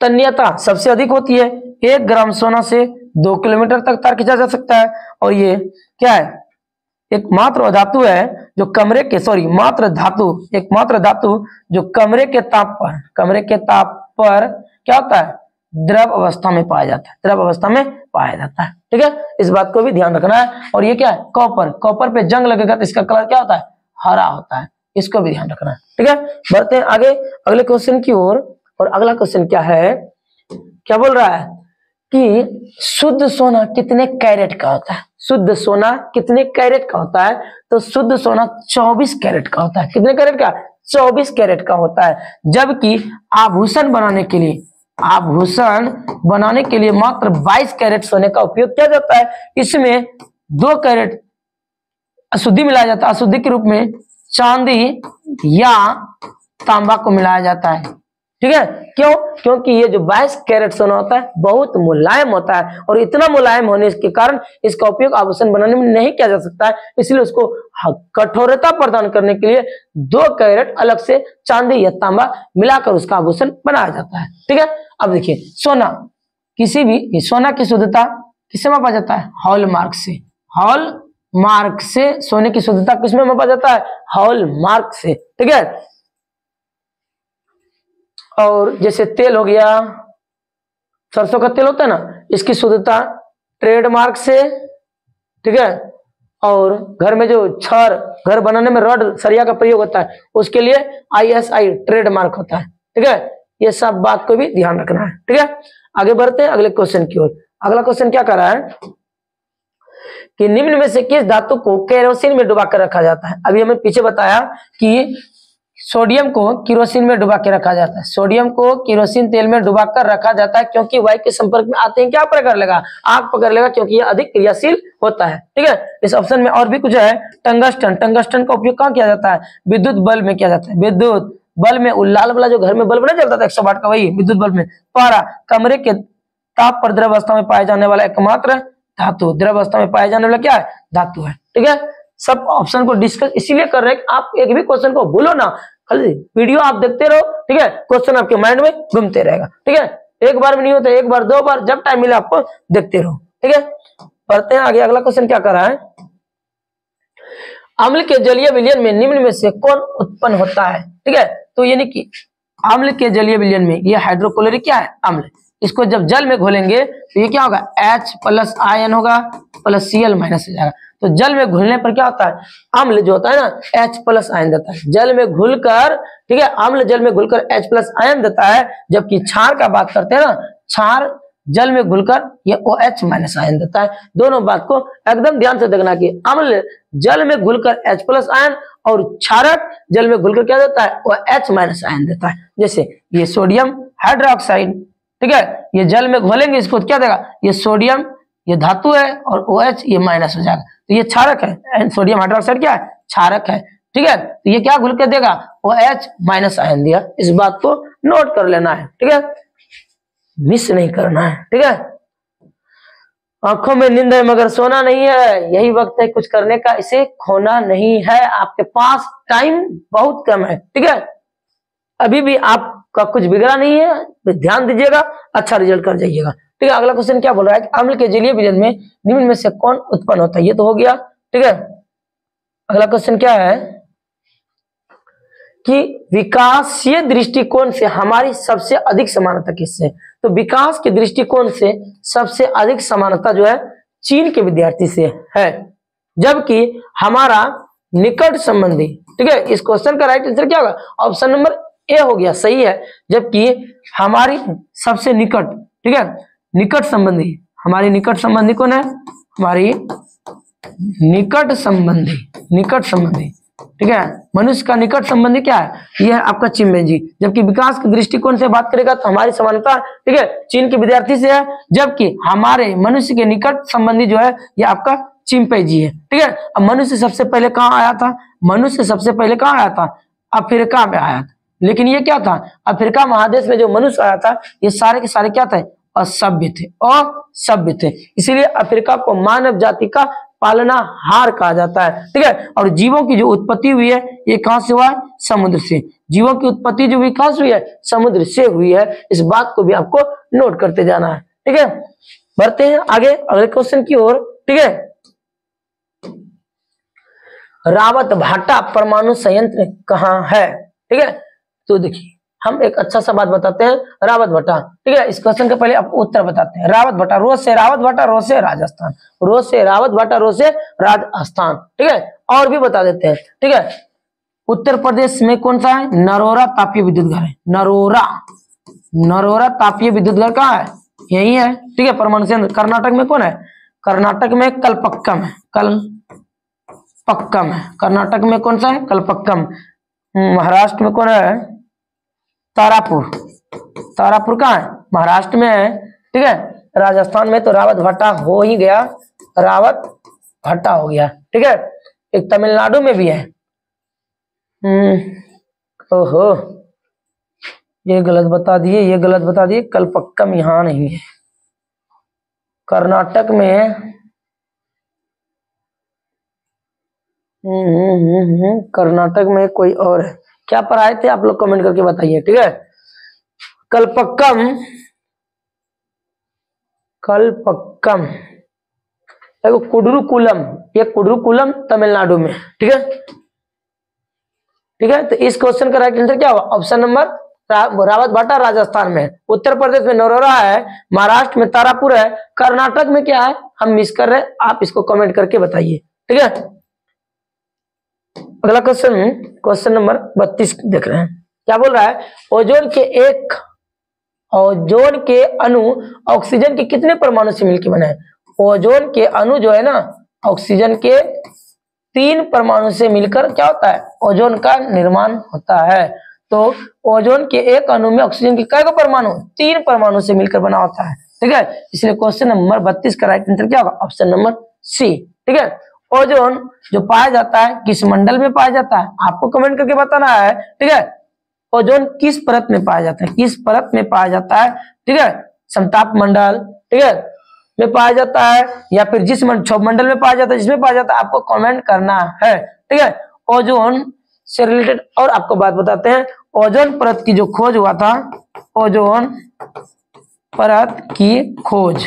तन्यता सबसे अधिक होती है, 1 ग्राम सोना से 2 किलोमीटर तक तार खींचा जा सकता है। और ये क्या है, एकमात्र धातु है जो कमरे के मात्र धातु जो कमरे के ताप पर क्या होता है, द्रव अवस्था में पाया जाता है, द्रव अवस्था में पाया जाता है। ठीक है, इस बात को भी ध्यान रखना है। और ये क्या है, कॉपर पे जंग लगेगा तो इसका कलर क्या होता है, हरा होता है, इसको भी ध्यान रखना है। ठीक है, बढ़ते हैं आगे अगले क्वेश्चन की ओर। और अगला क्वेश्चन क्या है, क्या बोल रहा है कि शुद्ध सोना कितने कैरेट का होता है। शुद्ध सोना कितने कैरेट का होता है, तो शुद्ध सोना 24 कैरेट का होता है। कितने कैरेट का, 24 कैरेट का होता है। जबकि आभूषण बनाने के लिए मात्र 22 कैरेट सोने का उपयोग किया जाता है। इसमें 2 कैरेट अशुद्धि मिलाया जाता है, अशुद्धि के रूप में चांदी या तांबा को मिलाया जाता है। ठीक है, क्यों, क्योंकि ये जो 22 कैरेट सोना होता है बहुत मुलायम होता है, और इतना मुलायम होने के कारण इसका उपयोग आभूषण बनाने में नहीं किया जा सकता है। इसलिए उसको कठोरता प्रदान करने के लिए 2 कैरेट अलग से चांदी या तांबा मिलाकर उसका आभूषण बनाया जाता है। ठीक है, अब देखिए सोना की शुद्धता किससे मापा जाता है, हॉलमार्क से। हॉलमार्क से सोने की शुद्धता किसमें मापा जाता है, हॉलमार्क से। ठीक है, और जैसे तेल हो गया, सरसों का तेल होता है ना, इसकी शुद्धता ट्रेडमार्क से। ठीक है, और घर में जो छड़, घर बनाने में रॉड सरिया का प्रयोग होता है, उसके लिए ISI ट्रेडमार्क होता है। ठीक है, ये सब बात को भी ध्यान रखना है। ठीक है, आगे बढ़ते हैं अगले क्वेश्चन की ओर। अगला क्वेश्चन क्या कर रहा है कि निम्न में से किस धातु को केरोसिन में डुबाकर रखा जाता है। अभी हमें पीछे बताया कि सोडियम को केरोसिन में डुबा के रखा जाता है, सोडियम को केरोसिन तेल में डुबा कर रखा जाता है, क्योंकि वायु के संपर्क में आते हैं क्या पकड़ लेगा, आग पकड़ लेगा, क्योंकि यह अधिक क्रियाशील होता है। ठीक है, इस ऑप्शन में और भी कुछ है। टंगस्टन, टंगस्टन का उपयोग कहाँ किया जाता है, विद्युत बल्ब में किया जाता है, विद्युत बल्ब में, लाल वाला जो घर में बल्ब नहीं जलता था 100 वाट का, वही विद्युत बल्ब में। पारा, कमरे के ताप पर द्रव अवस्था में पाया जाने वाला एकमात्र धातु, द्रव अवस्था में पाया जाने वाला क्या है, धातु है। ठीक है, सब ऑप्शन को डिस्कस इसीलिए कर रहे हैं कि आप एक भी क्वेश्चन को भूलो ना, खाली वीडियो आप देखते रहो। ठीक है, क्वेश्चन आपके माइंड में घूमते रहेगा। ठीक है, एक बार में नहीं होता, एक बार 2 बार, जब टाइम मिले आपको देखते रहो। ठीक है, पढ़ते हैं आगे। अगला क्वेश्चन क्या कर रहा है, अम्ल के जलीय विलयन में निम्न में से कौन उत्पन्न होता है। ठीक है, तो यानी कि अम्ल के जलीय विलयन में ये हाइड्रोक्लोरिक क्या है, अम्ल, इसको जब जल में घोलेंगे तो ये क्या होगा, H+ आयन होगा प्लस Cl माइनस हो जाएगा। तो जल में घुलने पर क्या होता है, अम्ल जो होता है ना H+ आयन देता है जल में घुलकर। ठीक है, अम्ल जल में घुलकर H+ आयन देता है, जबकि क्षार का बात करते हैं ना, क्षार जल में घुलकर ये OH- आयन देता है। दोनों बात को एकदम ध्यान से देखना कि अम्ल जल में घुलकर H+ आयन और क्षारक जल में घुलकर क्या देता है, OH- आयन देता है। जैसे ये सोडियम हाइड्रोक्साइड, ठीक है, ये जल में घोलेंगे इसको क्या देगा, ये सोडियम, ये धातु है, और OH ये माइनस हो जाएगा, तो ये क्षारक है। सोडियम हाइड्रोक्साइड क्या है, क्षारक है। ठीक है, तो ये क्या घुल के देगा, OH- आयन दिया। इस बात को नोट कर लेना है। ठीक है, मिस नहीं करना है। ठीक है, आंखों में नींद है मगर सोना नहीं है, यही वक्त है कुछ करने का, इसे खोना नहीं है। आपके पास टाइम बहुत कम है। ठीक है, अभी भी आपका कुछ बिगड़ा नहीं है, तो ध्यान दीजिएगा, अच्छा रिजल्ट कर जाइएगा। ठीक है, अगला क्वेश्चन क्या बोल रहा है कि अम्ल के जलीय विलयन में निम्न में से कौन उत्पन्न होता है, ये तो हो गया। ठीक है, अगला क्वेश्चन क्या है कि विकासीय दृष्टिकोण से हमारी सबसे अधिक समानता किससे। तो विकास के दृष्टिकोण से सबसे अधिक समानता जो है चीन के विद्यार्थी से है, जबकि हमारा निकट संबंधी। ठीक है, इस क्वेश्चन का राइट आंसर क्या होगा, ऑप्शन नंबर ए हो गया, सही है। जबकि हमारी सबसे निकट, ठीक है, निकट संबंधी, हमारी निकट संबंधी कौन है, हमारी निकट संबंधी, निकट संबंधी। ठीक है, मनुष्य का निकट संबंधी क्या है, यह है आपका चिंपैंजी। जबकि विकास के दृष्टिकोण से बात करेगा तो हमारी समानता, ठीक है, चीन के विद्यार्थी से है, जबकि हमारे मनुष्य के निकट संबंधी जो है यह आपका चिंपैंजी है। ठीक है, अब मनुष्य सबसे पहले कहाँ आया था, मनुष्य सबसे पहले कहाँ आया था, अफ्रीका में आया था। लेकिन ये क्या था, अफ्रीका महादेश में जो मनुष्य आया था ये सारे के सारे क्या थे, असभ्य थे, असभ्य थे। इसीलिए अफ्रीका को मानव जाति का पालनाहार कहा जाता है। ठीक है, और जीवों की जो उत्पत्ति हुई है ये कहां से हुआ है, समुद्र से। जीवों की उत्पत्ति जो विकास हुई है समुद्र से हुई है, इस बात को भी आपको नोट करते जाना है। ठीक है, बढ़ते हैं आगे अगले क्वेश्चन की ओर। ठीक है, रावत भाटा परमाणु संयंत्र कहाँ है। ठीक है, तो देखिए हम एक अच्छा सा बात बताते हैं, रावत भट्टा। ठीक है, इस क्वेश्चन के पहले आपको उत्तर बताते हैं। रावत भट्टा, रो से रावत भट्टा, रो से राजस्थान, रो से रावत भट्टा, रो से राजस्थान। ठीक है, और भी बता देते हैं। ठीक है, उत्तर प्रदेश में कौन सा है, नरोरा तापीय विद्युत घर है, नरोरा, नरोरा तापीय विद्युत घर कहाँ है, यही है। ठीक है, परमाणु संयंत्र कर्नाटक में कौन है, कर्नाटक में कलपक्कम है, कलपक्कम है, कर्नाटक में कौन सा है, कलपक्कम। महाराष्ट्र में कौन है, तारापुर, तारापुर कहाँ है, महाराष्ट्र में है। ठीक है, राजस्थान में तो रावत भट्टा हो ही गया, रावत भट्टा हो गया। ठीक है, एक तमिलनाडु में भी है। ओहो, ये गलत बता दिए, ये गलत बता दिए, कलपक्कम यहाँ नहीं है, कर्नाटक में है। कर्नाटक में कोई और है, क्या पढ़ाए थे आप लोग कमेंट करके बताइए। ठीक है, कलपक्कम, कलपक्कम, कुडरुकुलम, ये कुडरुकुलम तमिलनाडु में। ठीक है, ठीक है, तो इस क्वेश्चन का राइट आंसर क्या होगा, ऑप्शन नंबर रावत भाटा राजस्थान में, उत्तर प्रदेश में नरोरा है, महाराष्ट्र में तारापुर है, कर्नाटक में क्या है हम मिस कर रहे हैं, आप इसको कमेंट करके बताइए। ठीक है, अगला क्वेश्चन, क्वेश्चन नंबर 32 देख रहे हैं, क्या बोल रहा है, ओजोन के अणु ऑक्सीजन के कितने परमाणु से मिलकर बने हैं। ओजोन के अणु जो है ना ऑक्सीजन के 3 परमाणु से मिलकर क्या होता है ओजोन का निर्माण होता है। तो ओजोन के एक अणु में ऑक्सीजन के कई परमाणु, 3 परमाणु से मिलकर बना होता है। ठीक है, इसलिए क्वेश्चन नंबर 32 का राइट आंसर क्या होगा? Option number C. ठीक है, ओजोन जो पाया जाता है किस मंडल में पाया जाता है? आपको कमेंट करके बताना है। ठीक है, ओजोन किस परत में पाया जाता है? किस परत में पाया जाता है? ठीक है, समताप मंडल, ठीक है, में पाया जाता है, या फिर जिस मंडल में पाया जाता है, जिसमें पाया जाता है, आपको कमेंट करना है। ठीक है, ओजोन से रिलेटेड और आपको बात बताते हैं। ओजोन परत की जो खोज हुआ था, ओजोन परत की खोज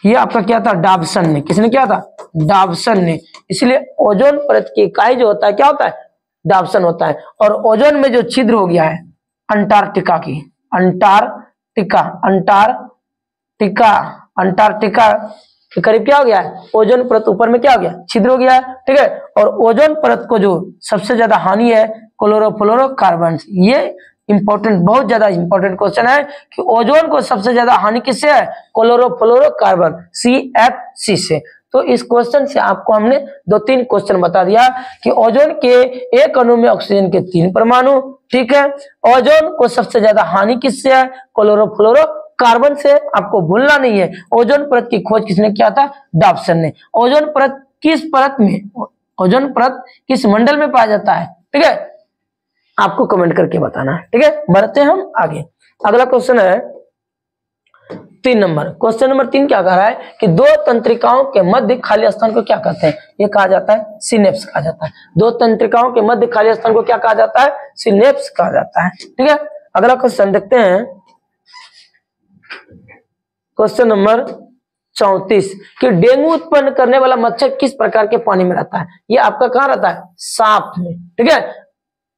ये आपका क्या था? डॉब्सन ने। किसने किया था? डॉब्सन ने। इसलिए ओजोन परत की इकाई जो होता है क्या होता है? डॉब्सन होता है। और ओजोन में जो छिद्र हो गया है अंटार्कटिका की, अंटार्कटिका के करीब क्या हो गया है? ओजोन परत ऊपर में क्या हो गया? छिद्र हो गया है। ठीक है, और ओजोन परत को जो सबसे ज्यादा हानि है क्लोरोफ्लोरोकार्बन। ये इंपॉर्टेंट, बहुत ज्यादा इंपॉर्टेंट क्वेश्चन है कि ओजोन को सबसे ज्यादा हानि किससे है? क्लोरोफ्लोरोकार्बन, CFC से। तो इस क्वेश्चन से आपको हमने 2-3 क्वेश्चन बता दिया कि ओजोन के एक अणु में ऑक्सीजन के 3 परमाणु। ठीक है, ओजोन को सबसे ज्यादा हानि किससे है? क्लोरोफ्लोरोकार्बन से। आपको भूलना नहीं है। ओजोन परत की खोज किसने किया था? डॉब्सन ने। ओजोन परत किस परत में, ओजोन परत किस मंडल में पाया जाता है? ठीक है, आपको कमेंट करके बताना है। ठीक है, बढ़ते हैं हम आगे। अगला क्वेश्चन है 3 नंबर। क्वेश्चन नंबर 3 क्या कह रहा है कि 2 तंत्रिकाओं के मध्य खाली स्थान को क्या कहते हैं? ये कहा जाता है सिनेप्स कहा जाता है। 2 तंत्रिकाओं के मध्य खाली स्थान को क्या कहा जाता है? सिनेप्स कहा जाता है। ठीक है, अगला क्वेश्चन देखते हैं। क्वेश्चन नंबर 34 कि डेंगू उत्पन्न करने वाला मच्छर किस प्रकार के पानी में रहता है? ये आपका कहाँ रहता है? साफ में। ठीक है,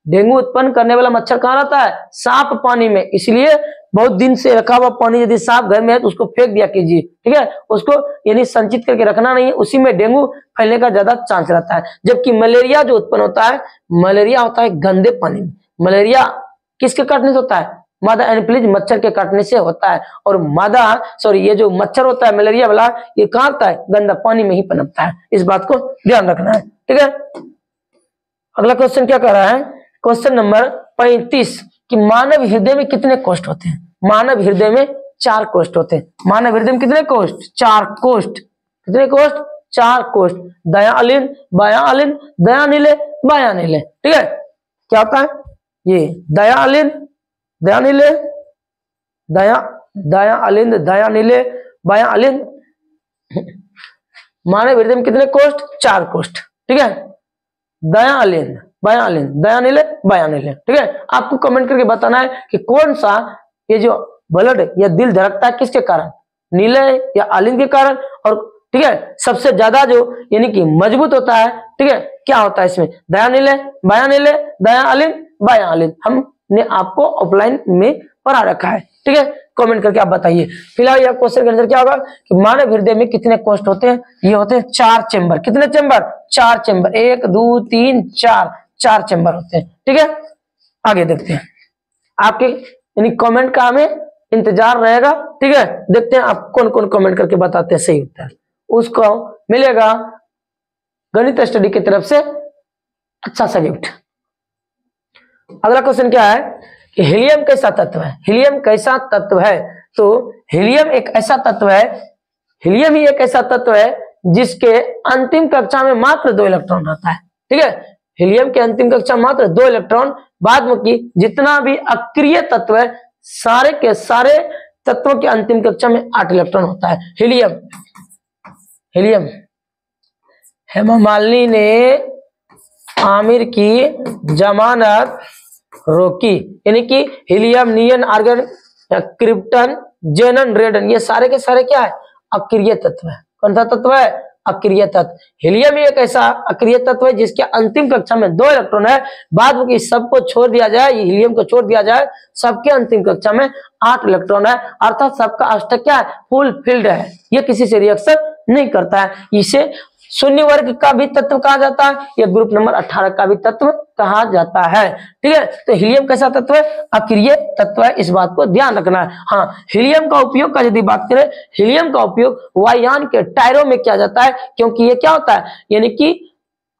डेंगू उत्पन्न करने वाला मच्छर कहाँ रहता है? साफ पानी में। इसलिए बहुत दिन से रखा हुआ पानी यदि साफ घर में है तो उसको फेंक दिया कीजिए। ठीक है, उसको यानी संचित करके रखना नहीं है, उसी में डेंगू फैलने का ज्यादा चांस रहता है। जबकि मलेरिया जो उत्पन्न होता है, मलेरिया होता है गंदे पानी में। मलेरिया किसके काटने से होता है? मादा एनोफिलीज मच्छर के काटने से होता है। और ये जो मच्छर होता है मलेरिया वाला, ये कहाँ होता है? गंदा पानी में ही पनपता है। इस बात को ध्यान रखना है। ठीक है, अगला क्वेश्चन क्या कर रहा है? क्वेश्चन नंबर 35 कि मानव हृदय में कितने कोष्ठ होते हैं? मानव हृदय में 4 कोष्ठ होते हैं। मानव हृदय में कितने कोष्ठ? 4 कोष्ठ। कितने कोष्ठ? 4 कोष्ठ। दया अलिन, बाया अलिन, दया नीले, बाया नीले। ठीक है, क्या होता है ये? दया अलिन, दया नीले, दया अलिन, दया नीले, बाया अलिन। मानव हृदय में कितने कोष्ठ? 4 कोष्ठ। ठीक है, दया अलिन, बाया अलिन, दया नीले, बाया नीले। ठीक है, आपको कमेंट करके बताना है कि कौन सा ये जो ब्लड या दिल धड़कता है किसके कारण? नीले या अलिन के कारण। और ठीक है, सबसे ज्यादा जो यानी कि मजबूत होता है, ठीक है, क्या होता है इसमें? दया नीले, बाया नीले, दया अलिन, बाया अलिन। हमने आपको ऑफलाइन में पढ़ा रखा है। ठीक है, कमेंट करके आप बताइए। फिलहाल यह क्वेश्चन का आंसर क्या होगा कि मानव हृदय में कितने कोष्ठ होते हैं? ये होते हैं 4 चेंबर। कितने चेंबर? 4 चेंबर। 1 2 3 4 चेंबर होते हैं। ठीक है, आगे देखते हैं। आपके यानी कमेंट का हमें इंतजार रहेगा। ठीक है, देखते हैं आप कौन कौन कमेंट करके बताते हैं सही उत्तर। उसको मिलेगा गणित स्टडी की तरफ से अच्छा सा गिफ्ट। अगला क्वेश्चन क्या है कि हीलियम कैसा तत्व है? हीलियम कैसा तत्व है? तो हीलियम एक ऐसा तत्व है, हीलियम ही एक ऐसा तत्व है जिसके अंतिम कक्षा में मात्र 2 इलेक्ट्रॉन रहता है। ठीक है, हीलियम के अंतिम कक्षा मात्र 2 इलेक्ट्रॉन। बाद में की जितना भी अक्रिय तत्व है, सारे के सारे तत्वों के अंतिम कक्षा में 8 इलेक्ट्रॉन होता है। हीलियम हेमा मालिनी ने आमिर की जमानत रोकी, यानी कि हीलियम, नियन, आर्गन, क्रिप्टन, जेनन, रेडन, ये सारे के सारे क्या है? अक्रिय तत्व है। कौन सा तत्व है? अक्रिय तत्व। हीलियम एक ऐसा अक्रिय तत्व है जिसके अंतिम कक्षा में 2 इलेक्ट्रॉन है। बाद में सबको छोड़ दिया जाए, हीलियम को छोड़ दिया जाए, सबके अंतिम कक्षा में 8 इलेक्ट्रॉन है। अर्थात सबका अष्टक क्या है? फुल फिल्ड है। ये किसी से रिएक्शन नहीं करता है। इसे शून्य वर्ग का भी तत्व कहा जाता है। यह ग्रुप नंबर 18 का भी तत्व कहा जाता है। ठीक है, तो हीलियम कैसा तत्व है? अक्रिय तत्व है। इस बात को ध्यान रखना है। हाँ, हीलियम का उपयोग का यदि बात करें, हीलियम का उपयोग वायुयान के टायरों में किया जाता है, क्योंकि ये क्या होता है? यानी कि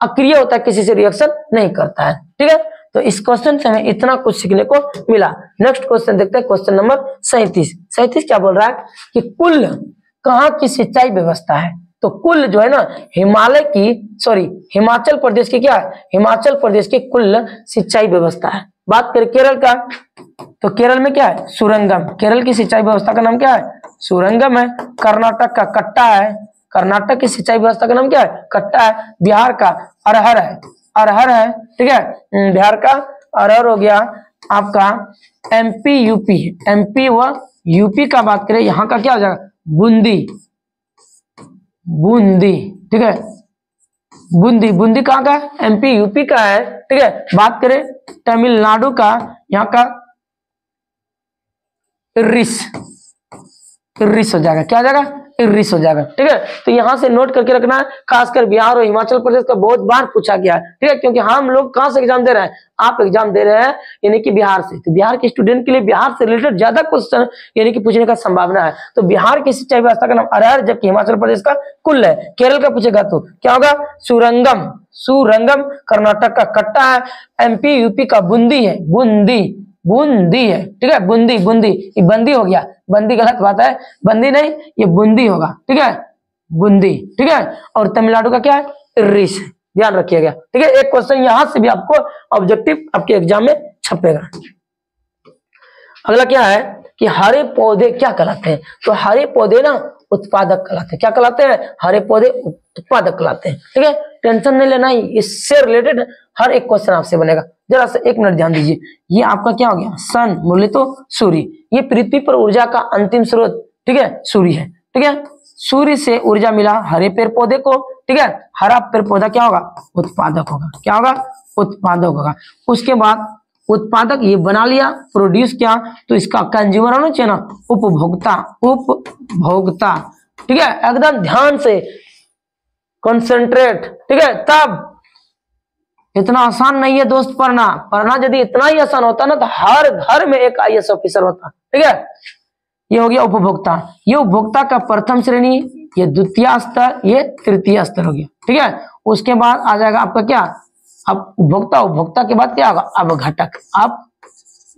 अक्रिय होता है, किसी से रिएक्शन नहीं करता है। ठीक है, तो इस क्वेश्चन से हमें इतना कुछ सीखने को मिला। नेक्स्ट क्वेश्चन देखते हैं, क्वेश्चन नंबर 37। 37 क्या बोल रहा है कि कुल कहाँ की सिंचाई व्यवस्था है। तो कुल जो है ना हिमाचल प्रदेश की क्या है, हिमाचल प्रदेश की कुल सिंचाई व्यवस्था है। बात करें केरल का, तो केरल में क्या है, सुरंगम। केरल की सिंचाई व्यवस्था का नाम क्या है, सुरंगम है। कर्नाटक का कट्टा है, कर्नाटक की सिंचाई व्यवस्था का नाम क्या है, कट्टा है। बिहार का अरहर है, अरहर है। ठीक है, बिहार का अरहर हो गया। आपका एमपी यूपी, एमपी व यूपी का बात करें, यहाँ का क्या हो जाएगा, बूंदी, बूंदी। ठीक है, बूंदी, बूंदी कहाँ का है, एमपी यूपी का है। ठीक है, बात करें तमिलनाडु का, यहाँ का इर्रिस, इर्रिस हो जाएगा, क्या हो जाएगा, इर्रिस हो जाएगा। ठीक है, तो यहां से नोट करके रखना है, खासकर बिहार और हिमाचल प्रदेश का बहुत बार पूछा गया है। ठीक है, क्योंकि हम लोग कहां से एग्जाम दे रहे हैं, आप एग्जाम दे रहे हैं यानी कि बिहार से, तो बिहार के स्टूडेंट के लिए बिहार से रिलेटेड ज्यादा क्वेश्चन यानी कि पूछने का संभावना है। तो बिहार की सिंचाई व्यवस्था का नाम अरहर, जबकि हिमाचल प्रदेश का कुल है। केरल का पूछेगा तो क्या होगा, सुरंगम, सुरंगम। कर्नाटक का कट्टा है, एमपी यूपी का बूंदी है, बूंदी, बूंदी है। ठीक है, बूंदी, बूंदी, ये बंदी हो गया, बंदी गलत बात है, बंदी नहीं, ये बूंदी होगा। ठीक है, बूंदी। ठीक है, और तमिलनाडु का क्या है, इर्रिस, ध्यान रखिएगा। ठीक है, एक क्वेश्चन यहां से भी आपको ऑब्जेक्टिव आपके एग्जाम में छपेगा। अगला क्या है कि हरे पौधे क्या कहलाते हैं। तो हरे पौधे ना उत्पादक कहलाते हैं। क्या कहलाते हैं, हरे पौधे उत्पादक कहलाते हैं। ठीक है, टेंशन नहीं लेना, इससे रिलेटेड हर एक क्वेश्चन आपसे बनेगा। जरा सा एक मिनट ध्यान दीजिए। ये आपका क्या हो गया, सन बोले तो सूर्य। ये पृथ्वी पर ऊर्जा का अंतिम स्रोत, ठीक है, सूर्य है। ठीक है, सूर्य से ऊर्जा मिला हरे पेड़ पौधे को। ठीक है, हरा पेड़ पौधा क्या होगा, उत्पादक होगा। क्या होगा, उत्पादक होगा। उसके बाद उत्पादक ये बना लिया, प्रोड्यूस किया, तो इसका कंज्यूमर होना चाहिए ना, उपभोक्ता, उपभोक्ता। ठीक है, एकदम ध्यान से कंसंट्रेट। ठीक है, तब इतना आसान नहीं है दोस्त पढ़ना, पढ़ना यदि इतना ही आसान होता ना तो हर घर में एक आईएएस ऑफिसर होता। ठीक है, ये हो गया उपभोक्ता। ये उपभोक्ता का प्रथम श्रेणी, ये द्वितीय स्तर, ये तृतीय स्तर हो गया। ठीक है, उसके बाद आ जाएगा आपका क्या, अब उपभोक्ता, उपभोक्ता के बाद क्या होगा, अब घटक, अब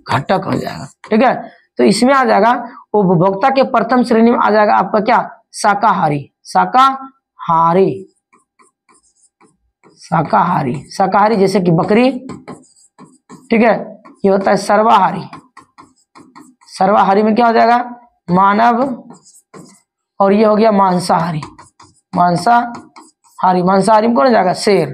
घटक हो जाएगा। ठीक है, तो इसमें आ जाएगा उपभोक्ता के प्रथम श्रेणी में आ जाएगा आपका क्या, शाकाहारी, शाकाहारी, शाकाहारी, शाकाहारी जैसे कि बकरी। ठीक है, ये होता है सर्वाहारी, सर्वाहारी में क्या हो जाएगा, मानव। और ये हो गया मांसाहारी, मांसाहारी, मांसाहारी में कौन हो जाएगा, शेर।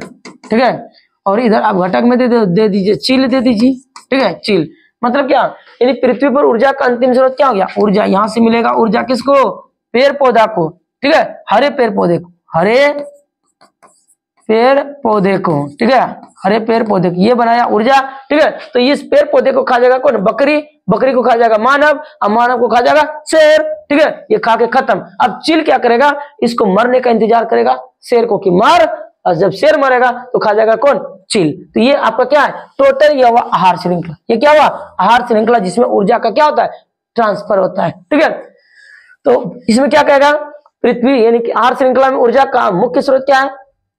ठीक है, और इधर आप घटक में दे दीजिए चील, दे दीजिए। ठीक है, चील मतलब क्या, यानी पृथ्वी पर ऊर्जा का अंतिम स्रोत क्या हो गया, ऊर्जा। यहां से मिलेगा ऊर्जा किसको, पेड़ पौधा को। ठीक है, हरे पेड़ पौधे को, हरे पेड़ पौधे को। ठीक है, हरे पेड़ पौधे को ये बनाया ऊर्जा। ठीक है, तो इस पेड़ पौधे को खा जाएगा कौन, बकरी, बकरी को खा जाएगा मानव, और मानव को खा जाएगा शेर। ठीक है, ये खा के खत्म। अब चील क्या करेगा, इसको मरने का इंतजार करेगा शेर को कि मार, और जब शेर मरेगा तो खा जाएगा कौन, चील। तो ये आपका क्या है, टोटल ये हुआ आहार श्रृंखला। ये क्या हुआ, आहार श्रृंखला, जिसमें ऊर्जा का क्या होता है, ट्रांसफर होता है। ठीक है, तो इसमें क्या कहेगा, पृथ्वी यानी कि आहार श्रृंखला में ऊर्जा का मुख्य स्रोत क्या है,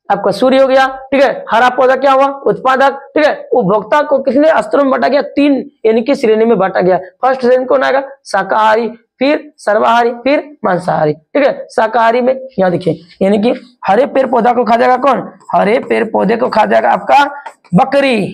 आपका सूर्य हो गया। ठीक है, हरा पौधा क्या हुआ, उत्पादक। ठीक है, उपभोक्ता को कितने स्तरों में बांटा गया, 3 यानी कि श्रेणी में बांटा गया। फर्स्ट श्रेणी कौन आएगा, शाकाहारी, फिर सर्वाहारी, फिर मांसाहारी। ठीक है, शाकाहारी में यहाँ देखिए, यानी कि हरे पेड़ पौधा को खा जाएगा कौन, हरे पेड़ पौधे को खा जाएगा आपका बकरी।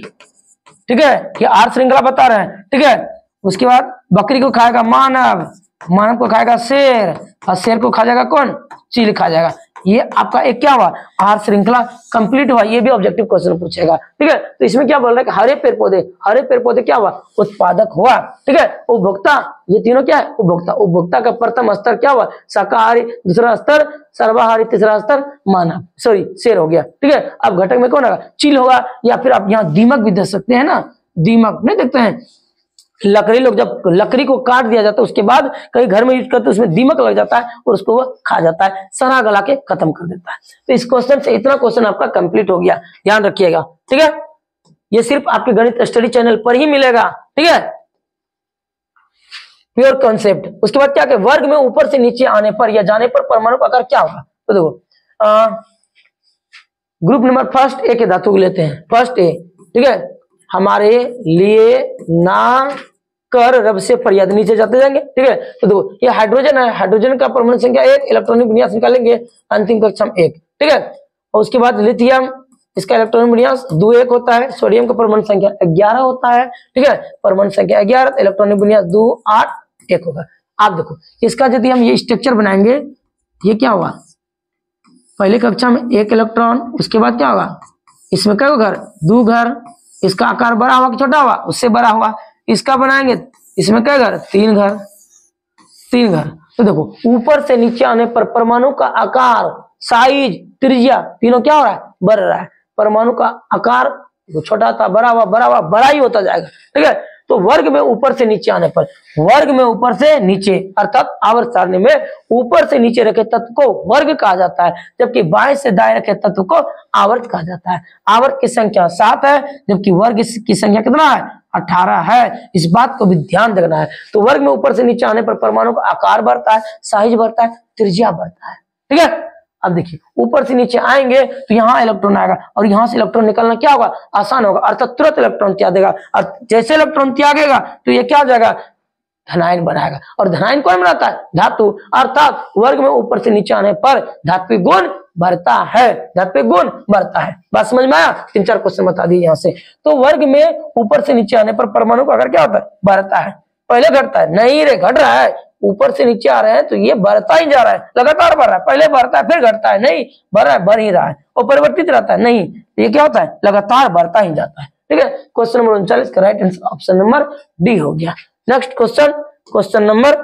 ठीक है, ये आहार श्रृंखला बता रहे हैं। ठीक है, उसके बाद बकरी को खाएगा मानव, मानव को खाएगा शेर, और शेर को खा जाएगा कौन, चील खा जाएगा। ये आपका एक क्या हुआ, आहार श्रृंखला कंप्लीट हुआ। ये भी ऑब्जेक्टिव क्वेश्चन पूछेगा। ठीक है, तो इसमें क्या बोल रहा है कि हरे पेड़ पौधे, हरे पेड़ पौधे क्या हुआ, उत्पादक हुआ। ठीक है, उपभोक्ता, ये तीनों क्या है, उपभोक्ता। उपभोक्ता का प्रथम स्तर क्या हुआ, शाकाहारी, दूसरा स्तर सर्वाहारी, तीसरा स्तर मानव, सॉरी शेर हो गया। ठीक है, अब घटक में कौन आएगा, चील होगा, या फिर आप यहाँ दीमक भी दे सकते हैं ना, दीमक नहीं देखते हैं, लकड़ी लोग जब लकड़ी को काट दिया जाता है उसके बाद कई घर में यूज करते हैं, उसमें दीमक लग जाता है और उसको वो खा जाता है, सड़ा गला के खत्म कर देता है। तो इस क्वेश्चन से इतना क्वेश्चन आपका कंप्लीट हो गया, ध्यान रखिएगा। ठीक है, ये सिर्फ आपके गणित स्टडी चैनल पर ही मिलेगा। ठीक है, प्योर कॉन्सेप्ट। उसके बाद क्या, वर्ग में ऊपर से नीचे आने पर या जाने पर परमाणु का आकार क्या होगा। तो देखो ग्रुप नंबर फर्स्ट ए के धातु को लेते हैं, फर्स्ट ए, ठीक है। हमारे लिए ना कर रब से फरियाद, नीचे जाते जाएंगे, ठीक है। तो देखो ये हाइड्रोजन है, हाइड्रोजन का परमाणु संख्या 1, इलेक्ट्रॉनिक विन्यास निकालेंगे अंतिम कक्षा में 1, ठीक है। और उसके बाद लिथियम, इसका इलेक्ट्रॉनिक विन्यास 2 1 होता है। सोडियम का परमाणु संख्या 11 होता है, ठीक है, परमाणु संख्या 11, इलेक्ट्रॉनिक विन्यास 2 8 1 होगा। आप देखो इसका यदि हम ये स्ट्रक्चर बनाएंगे, ये क्या होगा, पहले कक्षा में 1 इलेक्ट्रॉन, उसके बाद क्या होगा, इसमें क्या घर 2 घर, इसका आकार बड़ा हुआ कि छोटा हुआ, उससे बड़ा हुआ। इसका बनाएंगे, इसमें क्या घर 3 घर, 3 घर। तो देखो ऊपर से नीचे आने पर परमाणु का आकार, साइज, त्रिज्या तीनों क्या हो रहा है, बढ़ रहा है। परमाणु का आकार छोटा था, बड़ा हुआ, बड़ा हुआ, बड़ा ही होता जाएगा, ठीक है। तो वर्ग में ऊपर से नीचे आने पर, वर्ग में ऊपर से नीचे अर्थात आवर्त सारणी में ऊपर से नीचे रखे तत्व को वर्ग कहा जाता है, जबकि बाएं से दाएं रखे तत्व को आवर्त कहा जाता है। आवर्त की संख्या 7 है, जबकि वर्ग की संख्या कितना है, 18 है। इस बात को भी ध्यान देना है। तो वर्ग में ऊपर से नीचे आने पर परमाणु का आकार बढ़ता है, साइज बढ़ता है, त्रिज्या बढ़ता है, ठीक है। अब देखिए ऊपर से नीचे आएंगे तो यहाँ इलेक्ट्रॉन आएगा और यहाँ से इलेक्ट्रॉन निकलना क्या होगा, आसान होगा, अर्थात तुरंत इलेक्ट्रॉन त्याग देगा। और जैसे इलेक्ट्रॉन त्यागेगा तो ये क्या हो जाएगा, धनायन बनाएगा। और धनायन कौन बनाता है, धातु। अर्थात वर्ग में ऊपर से नीचे आने पर धात्विक गुण बढ़ता है, धात्विक गुण बढ़ता है। बात समझ में आया, 3 4 क्वेश्चन बता दिए यहाँ से। तो वर्ग में ऊपर से नीचे आने पर परमाणु का आकार क्या होता है, बढ़ता है। पहले घटता है, नहीं रे घट रहा है, ऊपर से नीचे आ रहे हैं तो ये बढ़ता ही जा रहा है, लगातार बढ़ रहा है। पहले बढ़ता है फिर घटता है, नहीं बढ़ रहा है, बढ़ ही रहा है। और परिवर्तित रहता है, नहीं, ये क्या होता है, लगातार बढ़ता ही जाता है, ठीक है। क्वेश्चन नंबर 39 का right answer option number D हो गया। नेक्स्ट क्वेश्चन, क्वेश्चन नंबर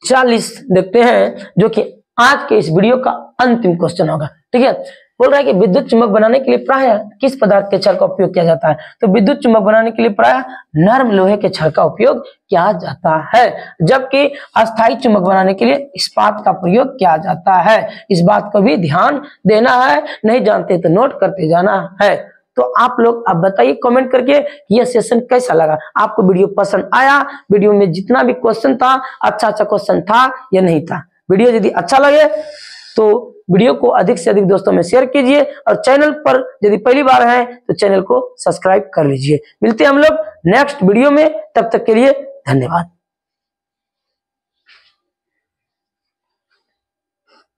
40 देखते हैं, जो कि आज के इस वीडियो का अंतिम क्वेश्चन होगा, ठीक है। बोल रहा है कि विद्युत चुंबक बनाने के लिए प्रायः किस पदार्थ के छड़ का उपयोग किया जाता है। तो विद्युत चुंबक बनाने के लिए प्रायः नर्म लोहे के छड़ का उपयोग किया जाता है, जबकि अस्थायी चुंबक बनाने के लिए इस्पात का प्रयोग किया जाता है। इस बात को भी ध्यान देना है, नहीं जानते तो नोट करते जाना है। तो आप लोग अब बताइए कमेंट करके ये सेशन कैसा लगा, आपको वीडियो पसंद आया, वीडियो में जितना भी क्वेश्चन था अच्छा क्वेश्चन था या नहीं था। वीडियो यदि अच्छा लगे तो वीडियो को अधिक से अधिक दोस्तों में शेयर कीजिए, और चैनल पर यदि पहली बार है तो चैनल को सब्सक्राइब कर लीजिए। मिलते हैं हम लोग नेक्स्ट वीडियो में, तब तक के लिए धन्यवाद।